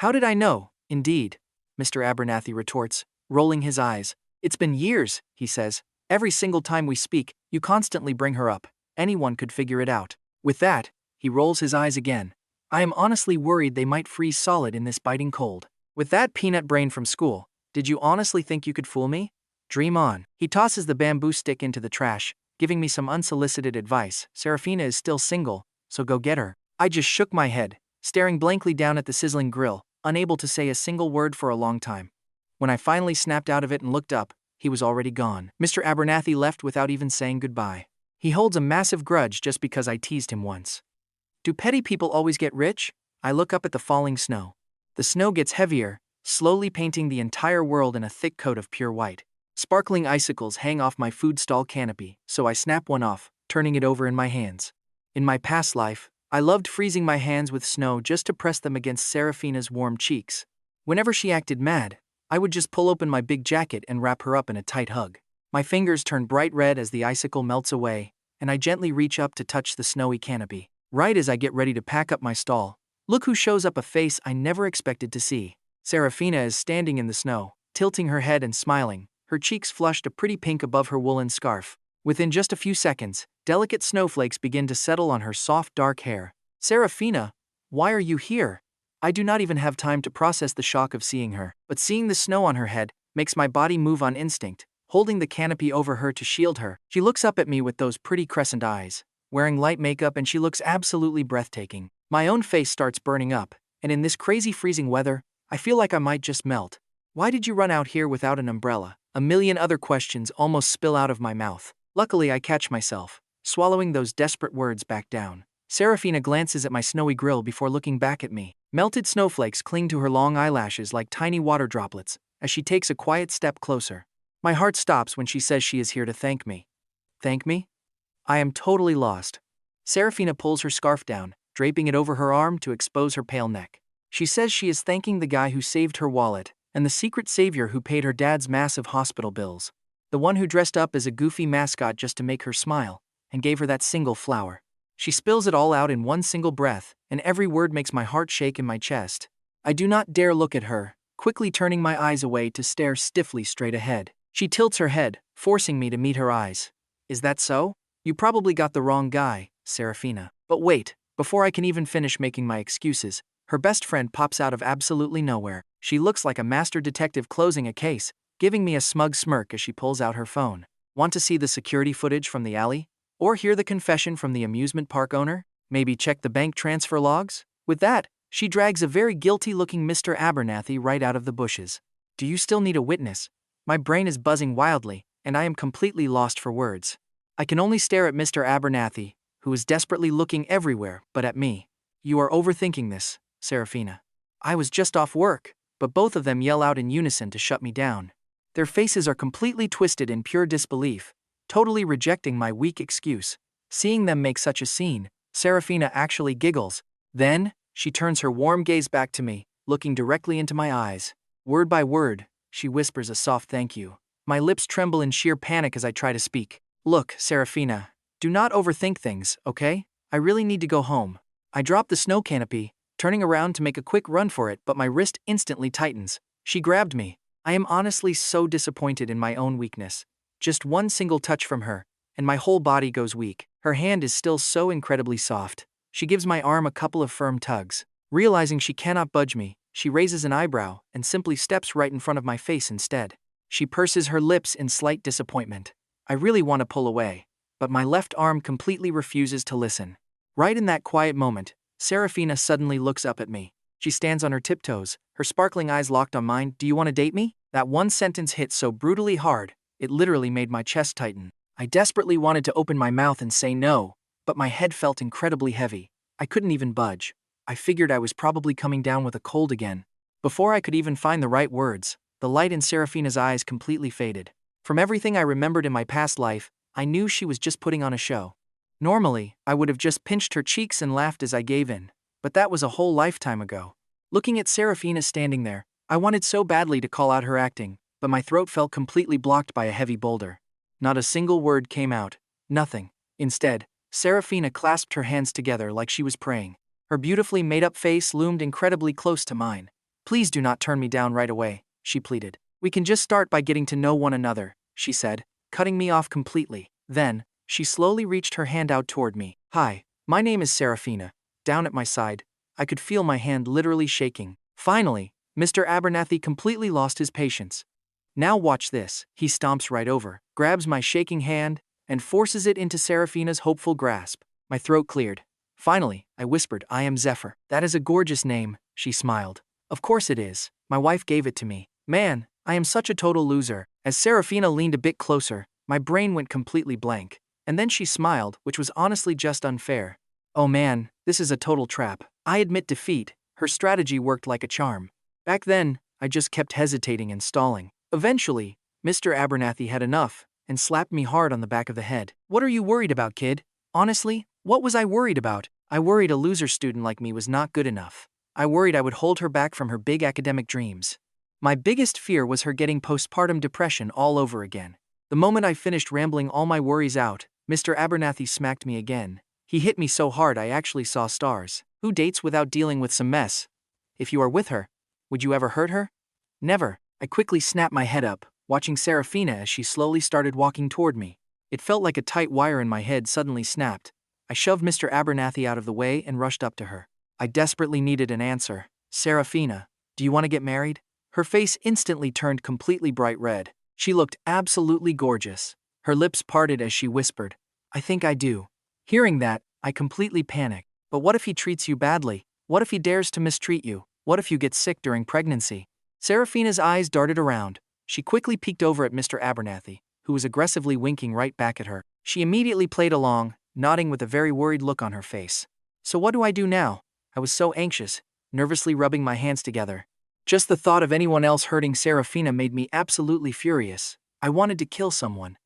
How did I know? Indeed, Mr. Abernathy retorts, rolling his eyes. It's been years, he says. Every single time we speak, you constantly bring her up. Anyone could figure it out. With that, he rolls his eyes again. I am honestly worried they might freeze solid in this biting cold. With that peanut brain from school, did you honestly think you could fool me? Dream on. He tosses the bamboo stick into the trash, giving me some unsolicited advice. Seraphina is still single, so go get her. I just shook my head, staring blankly down at the sizzling grill, unable to say a single word for a long time. When I finally snapped out of it and looked up, he was already gone. Mr. Abernathy left without even saying goodbye. He holds a massive grudge just because I teased him once. Do petty people always get rich? I look up at the falling snow. The snow gets heavier, slowly painting the entire world in a thick coat of pure white. Sparkling icicles hang off my food stall canopy, so I snap one off, turning it over in my hands. In my past life, I loved freezing my hands with snow just to press them against Seraphina's warm cheeks. Whenever she acted mad, I would just pull open my big jacket and wrap her up in a tight hug. My fingers turn bright red as the icicle melts away, and I gently reach up to touch the snowy canopy. Right as I get ready to pack up my stall, look who shows up, a face I never expected to see. Seraphina is standing in the snow, tilting her head and smiling, her cheeks flushed a pretty pink above her woolen scarf. Within just a few seconds, delicate snowflakes begin to settle on her soft dark hair. Seraphina, why are you here? I do not even have time to process the shock of seeing her, but seeing the snow on her head makes my body move on instinct, holding the canopy over her to shield her. She looks up at me with those pretty crescent eyes, wearing light makeup, and she looks absolutely breathtaking. My own face starts burning up, and in this crazy freezing weather, I feel like I might just melt. Why did you run out here without an umbrella? A million other questions almost spill out of my mouth. Luckily, I catch myself, swallowing those desperate words back down. Seraphina glances at my snowy grill before looking back at me. Melted snowflakes cling to her long eyelashes like tiny water droplets as she takes a quiet step closer. My heart stops when she says she is here to thank me. Thank me? I am totally lost. Seraphina pulls her scarf down, draping it over her arm to expose her pale neck. She says she is thanking the guy who saved her wallet and the secret savior who paid her dad's massive hospital bills. The one who dressed up as a goofy mascot just to make her smile and gave her that single flower. She spills it all out in one single breath, and every word makes my heart shake in my chest. I do not dare look at her, quickly turning my eyes away to stare stiffly straight ahead. She tilts her head, forcing me to meet her eyes. Is that so? You probably got the wrong guy, Seraphina. But wait, before I can even finish making my excuses, her best friend pops out of absolutely nowhere. She looks like a master detective closing a case, giving me a smug smirk as she pulls out her phone. Want to see the security footage from the alley? Or hear the confession from the amusement park owner? Maybe check the bank transfer logs? With that, she drags a very guilty-looking Mr. Abernathy right out of the bushes. Do you still need a witness? My brain is buzzing wildly, and I am completely lost for words. I can only stare at Mr. Abernathy, who is desperately looking everywhere but at me. You are overthinking this, Seraphina. I was just off work, but both of them yell out in unison to shut me down. Their faces are completely twisted in pure disbelief, totally rejecting my weak excuse. Seeing them make such a scene, Seraphina actually giggles. Then, she turns her warm gaze back to me, looking directly into my eyes. Word by word, she whispers a soft thank you. My lips tremble in sheer panic as I try to speak. Look, Seraphina, Do not overthink things, okay? I really need to go home. I drop the snow canopy, turning around to make a quick run for it, but my wrist instantly tightens. She grabbed me. I am honestly so disappointed in my own weakness. Just one single touch from her, and my whole body goes weak. Her hand is still so incredibly soft. She gives my arm a couple of firm tugs. Realizing she cannot budge me, she raises an eyebrow and simply steps right in front of my face instead. She purses her lips in slight disappointment. I really want to pull away, but my left arm completely refuses to listen. Right in that quiet moment, Seraphina suddenly looks up at me. She stands on her tiptoes, her sparkling eyes locked on mine. Do you want to date me? That one sentence hit so brutally hard, it literally made my chest tighten. I desperately wanted to open my mouth and say no, but my head felt incredibly heavy. I couldn't even budge. I figured I was probably coming down with a cold again. Before I could even find the right words, the light in Seraphina's eyes completely faded. From everything I remembered in my past life, I knew she was just putting on a show. Normally, I would have just pinched her cheeks and laughed as I gave in, but that was a whole lifetime ago. Looking at Seraphina standing there, I wanted so badly to call out her acting, but my throat felt completely blocked by a heavy boulder. Not a single word came out. Nothing. Instead, Seraphina clasped her hands together like she was praying. Her beautifully made-up face loomed incredibly close to mine. Please do not turn me down right away, she pleaded. We can just start by getting to know one another, she said, cutting me off completely. Then, she slowly reached her hand out toward me. Hi, my name is Seraphina. Down at my side, I could feel my hand literally shaking. Finally, Mr. Abernathy completely lost his patience. Now watch this. He stomps right over, grabs my shaking hand, and forces it into Seraphina's hopeful grasp. My throat cleared. Finally, I whispered, I am Zephyr. That is a gorgeous name, she smiled. Of course it is. My wife gave it to me. Man, I am such a total loser. As Seraphina leaned a bit closer, my brain went completely blank. And then she smiled, which was honestly just unfair. Oh man, this is a total trap. I admit defeat. Her strategy worked like a charm. Back then, I just kept hesitating and stalling. Eventually, Mr. Abernathy had enough and slapped me hard on the back of the head. What are you worried about, kid? Honestly, what was I worried about? I worried a loser student like me was not good enough. I worried I would hold her back from her big academic dreams. My biggest fear was her getting postpartum depression all over again. The moment I finished rambling all my worries out, Mr. Abernathy smacked me again. He hit me so hard I actually saw stars. Who dates without dealing with some mess? If you are with her, would you ever hurt her? Never. I quickly snapped my head up, watching Seraphina as she slowly started walking toward me. It felt like a tight wire in my head suddenly snapped. I shoved Mr. Abernathy out of the way and rushed up to her. I desperately needed an answer. Seraphina, do you want to get married? Her face instantly turned completely bright red. She looked absolutely gorgeous. Her lips parted as she whispered, I think I do. Hearing that, I completely panicked. But what if he treats you badly? What if he dares to mistreat you? What if you get sick during pregnancy? Seraphina's eyes darted around. She quickly peeked over at Mr. Abernathy, who was aggressively winking right back at her. She immediately played along, nodding with a very worried look on her face. So what do I do now? I was so anxious, nervously rubbing my hands together. Just the thought of anyone else hurting Seraphina made me absolutely furious. I wanted to kill someone.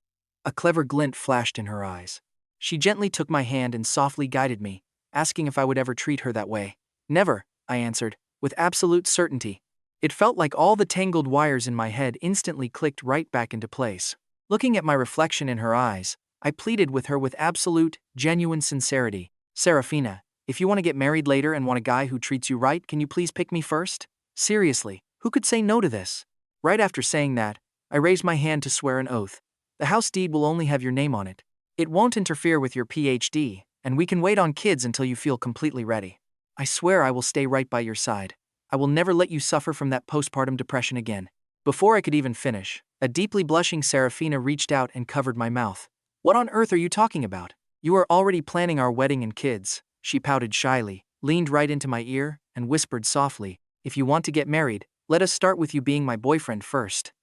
A clever glint flashed in her eyes. She gently took my hand and softly guided me, asking if I would ever treat her that way. Never, I answered, with absolute certainty. It felt like all the tangled wires in my head instantly clicked right back into place. Looking at my reflection in her eyes, I pleaded with her with absolute, genuine sincerity. Seraphina, if you want to get married later and want a guy who treats you right, can you please pick me first? Seriously, who could say no to this? Right after saying that, I raised my hand to swear an oath. The house deed will only have your name on it. It won't interfere with your PhD, and we can wait on kids until you feel completely ready. I swear I will stay right by your side. I will never let you suffer from that postpartum depression again. Before I could even finish, a deeply blushing Seraphina reached out and covered my mouth. What on earth are you talking about? You are already planning our wedding and kids, she pouted shyly, leaned right into my ear, and whispered softly, if you want to get married, let us start with you being my boyfriend first.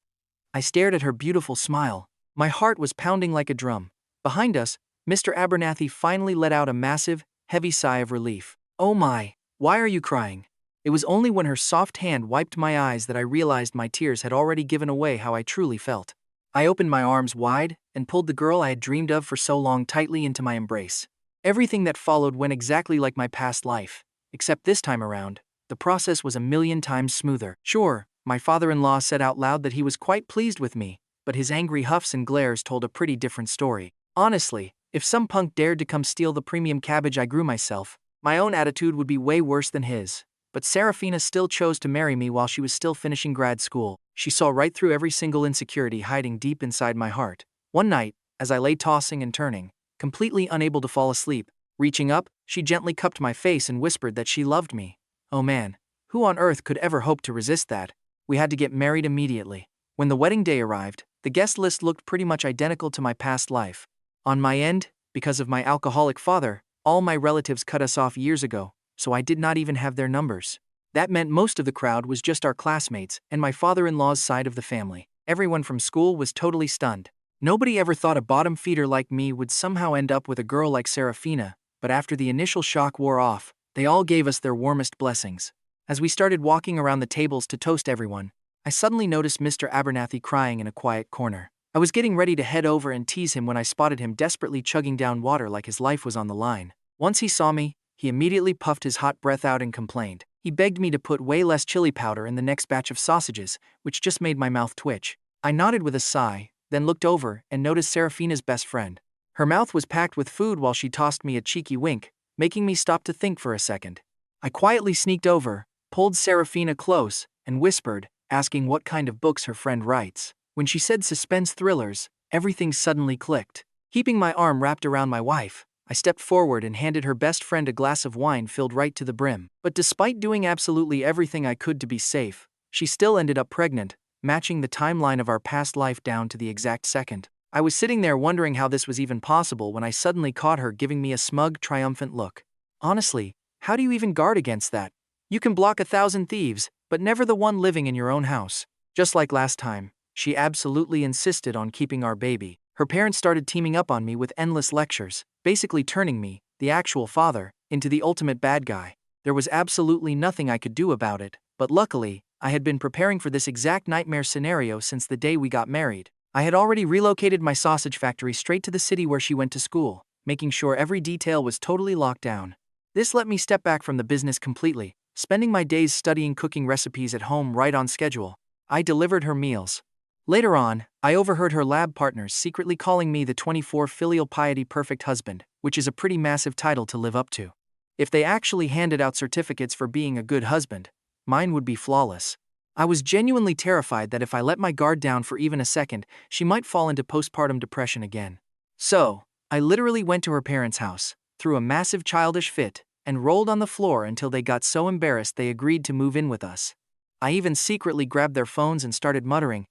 I stared at her beautiful smile. My heart was pounding like a drum. Behind us, Mr. Abernathy finally let out a massive, heavy sigh of relief. Oh my, why are you crying? It was only when her soft hand wiped my eyes that I realized my tears had already given away how I truly felt. I opened my arms wide and pulled the girl I had dreamed of for so long tightly into my embrace. Everything that followed went exactly like my past life, except this time around, the process was a million times smoother. Sure, my father-in-law said out loud that he was quite pleased with me, but his angry huffs and glares told a pretty different story. Honestly, If some punk dared to come steal the premium cabbage I grew myself, my own attitude would be way worse than his. But Seraphina still chose to marry me while she was still finishing grad school. She saw right through every single insecurity hiding deep inside my heart. One night, as I lay tossing and turning, completely unable to fall asleep, reaching up, she gently cupped my face and whispered that she loved me. Oh man, who on earth could ever hope to resist that? We had to get married immediately. When the wedding day arrived, the guest list looked pretty much identical to my past life. On my end, because of my alcoholic father, all my relatives cut us off years ago, so I did not even have their numbers. That meant most of the crowd was just our classmates and my father-in-law's side of the family. Everyone from school was totally stunned. Nobody ever thought a bottom feeder like me would somehow end up with a girl like Seraphina, but after the initial shock wore off, they all gave us their warmest blessings. As we started walking around the tables to toast everyone, I suddenly noticed Mr. Abernathy crying in a quiet corner. I was getting ready to head over and tease him when I spotted him desperately chugging down water like his life was on the line. Once he saw me, he immediately puffed his hot breath out and complained. He begged me to put way less chili powder in the next batch of sausages, which just made my mouth twitch. I nodded with a sigh, then looked over and noticed Seraphina's best friend. Her mouth was packed with food while she tossed me a cheeky wink, making me stop to think for a second. I quietly sneaked over, pulled Seraphina close, and whispered, asking what kind of books her friend writes. When she said suspense thrillers, everything suddenly clicked. Keeping my arm wrapped around my wife, I stepped forward and handed her best friend a glass of wine filled right to the brim. But despite doing absolutely everything I could to be safe, she still ended up pregnant, matching the timeline of our past life down to the exact second. I was sitting there wondering how this was even possible when I suddenly caught her giving me a smug, triumphant look. Honestly, how do you even guard against that? You can block 1,000 thieves, but never the one living in your own house. Just like last time, she absolutely insisted on keeping our baby. Her parents started teaming up on me with endless lectures, basically turning me, the actual father, into the ultimate bad guy. There was absolutely nothing I could do about it, but luckily, I had been preparing for this exact nightmare scenario since the day we got married. I had already relocated my sausage factory straight to the city where she went to school, making sure every detail was totally locked down. This let me step back from the business completely, spending my days studying cooking recipes at home right on schedule. I delivered her meals. Later on, I overheard her lab partners secretly calling me the 24 filial piety perfect husband, which is a pretty massive title to live up to. If they actually handed out certificates for being a good husband, mine would be flawless. I was genuinely terrified that if I let my guard down for even a second, she might fall into postpartum depression again. So, I literally went to her parents' house, threw a massive childish fit, and rolled on the floor until they got so embarrassed they agreed to move in with us. I even secretly grabbed their phones and started muttering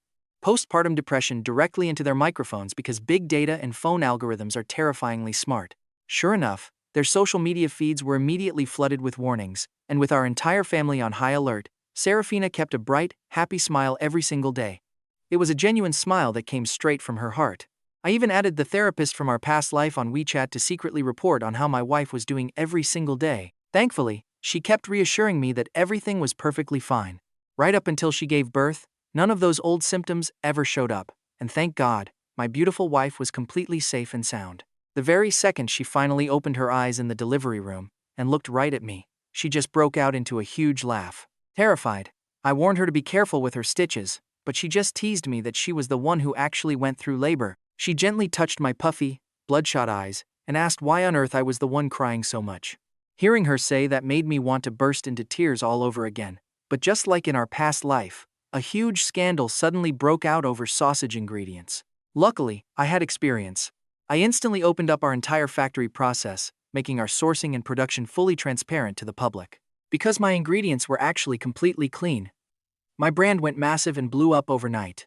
postpartum depression directly into their microphones because big data and phone algorithms are terrifyingly smart. Sure enough, their social media feeds were immediately flooded with warnings, and with our entire family on high alert, Seraphina kept a bright, happy smile every single day. It was a genuine smile that came straight from her heart. I even added the therapist from our past life on WeChat to secretly report on how my wife was doing every single day. Thankfully, she kept reassuring me that everything was perfectly fine. Right up until she gave birth, none of those old symptoms ever showed up, and thank God, my beautiful wife was completely safe and sound. The very second she finally opened her eyes in the delivery room and looked right at me, she just broke out into a huge laugh. Terrified, I warned her to be careful with her stitches, but she just teased me that she was the one who actually went through labor. She gently touched my puffy, bloodshot eyes and asked why on earth I was the one crying so much. Hearing her say that made me want to burst into tears all over again. But just like in our past life, a huge scandal suddenly broke out over sausage ingredients. Luckily, I had experience. I instantly opened up our entire factory process, making our sourcing and production fully transparent to the public. Because my ingredients were actually completely clean, my brand went massive and blew up overnight.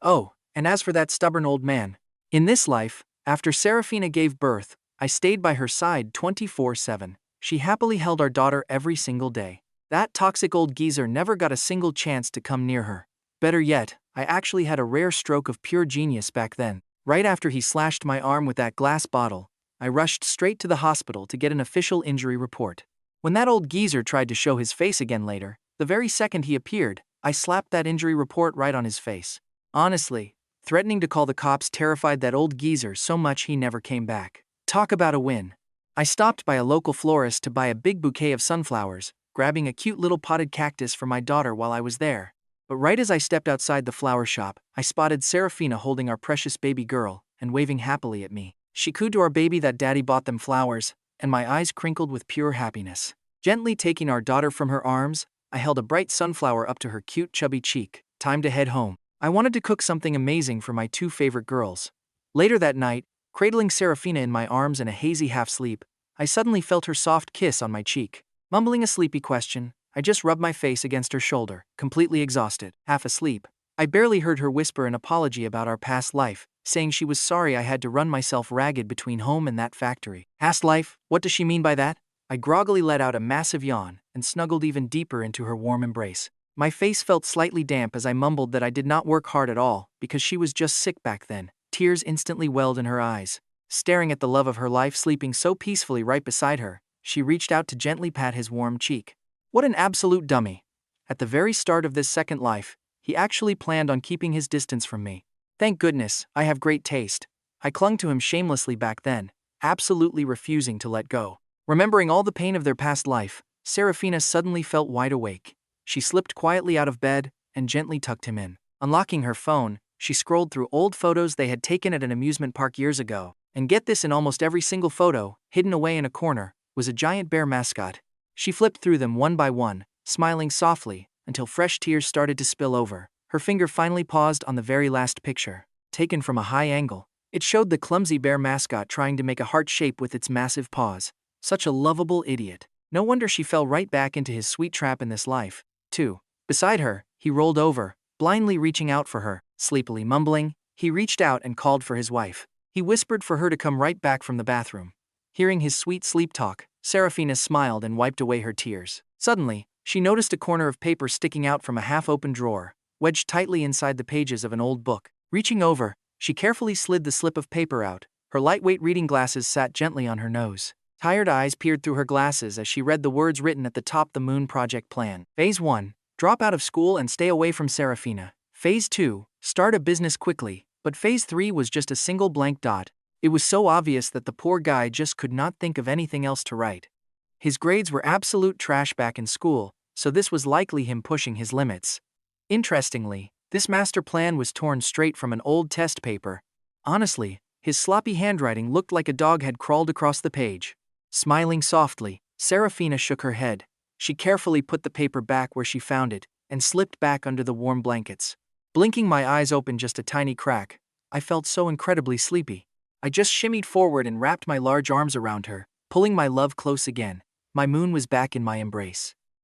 Oh, and as for that stubborn old man, in this life, after Seraphina gave birth, I stayed by her side 24/7. She happily held our daughter every single day. That toxic old geezer never got a single chance to come near her. Better yet, I actually had a rare stroke of pure genius back then. Right after he slashed my arm with that glass bottle, I rushed straight to the hospital to get an official injury report. When that old geezer tried to show his face again later, the very second he appeared, I slapped that injury report right on his face. Honestly, threatening to call the cops terrified that old geezer so much he never came back. Talk about a win. I stopped by a local florist to buy a big bouquet of sunflowers, grabbing a cute little potted cactus for my daughter while I was there. But right as I stepped outside the flower shop, I spotted Seraphina holding our precious baby girl and waving happily at me. She cooed to our baby that daddy bought them flowers, and my eyes crinkled with pure happiness. Gently taking our daughter from her arms, I held a bright sunflower up to her cute chubby cheek. Time to head home. I wanted to cook something amazing for my two favorite girls. Later that night, cradling Seraphina in my arms in a hazy half-sleep, I suddenly felt her soft kiss on my cheek. Mumbling a sleepy question, I just rubbed my face against her shoulder, completely exhausted, half asleep. I barely heard her whisper an apology about our past life, saying she was sorry I had to run myself ragged between home and that factory. Past life? What does she mean by that? I groggily let out a massive yawn and snuggled even deeper into her warm embrace. My face felt slightly damp as I mumbled that I did not work hard at all because she was just sick back then. Tears instantly welled in her eyes. Staring at the love of her life sleeping so peacefully right beside her, she reached out to gently pat his warm cheek. What an absolute dummy. At the very start of this second life, he actually planned on keeping his distance from me. Thank goodness, I have great taste. I clung to him shamelessly back then, absolutely refusing to let go. Remembering all the pain of their past life, Seraphina suddenly felt wide awake. She slipped quietly out of bed and gently tucked him in. Unlocking her phone, she scrolled through old photos they had taken at an amusement park years ago. And get this, in almost every single photo, hidden away in a corner, was a giant bear mascot. She flipped through them one by one, smiling softly, until fresh tears started to spill over. Her finger finally paused on the very last picture. Taken from a high angle, it showed the clumsy bear mascot trying to make a heart shape with its massive paws. Such a lovable idiot. No wonder she fell right back into his sweet trap in this life, too. Beside her, he rolled over, blindly reaching out for her. Sleepily mumbling, he reached out and called for his wife. He whispered for her to come right back from the bathroom. Hearing his sweet sleep talk, Seraphina smiled and wiped away her tears. Suddenly, she noticed a corner of paper sticking out from a half-open drawer, wedged tightly inside the pages of an old book. Reaching over, she carefully slid the slip of paper out. Her lightweight reading glasses sat gently on her nose. Tired eyes peered through her glasses as she read the words written at the top: the Moon Project Plan. Phase 1. Drop out of school and stay away from Seraphina. Phase 2. Start a business quickly. But Phase 3 was just a single blank dot. It was so obvious that the poor guy just could not think of anything else to write. His grades were absolute trash back in school, so this was likely him pushing his limits. Interestingly, this master plan was torn straight from an old test paper. Honestly, his sloppy handwriting looked like a dog had crawled across the page. Smiling softly, Seraphina shook her head. She carefully put the paper back where she found it and slipped back under the warm blankets. Blinking my eyes open just a tiny crack, I felt so incredibly sleepy. I just shimmied forward and wrapped my large arms around her, pulling my love close again. My moon was back in my embrace.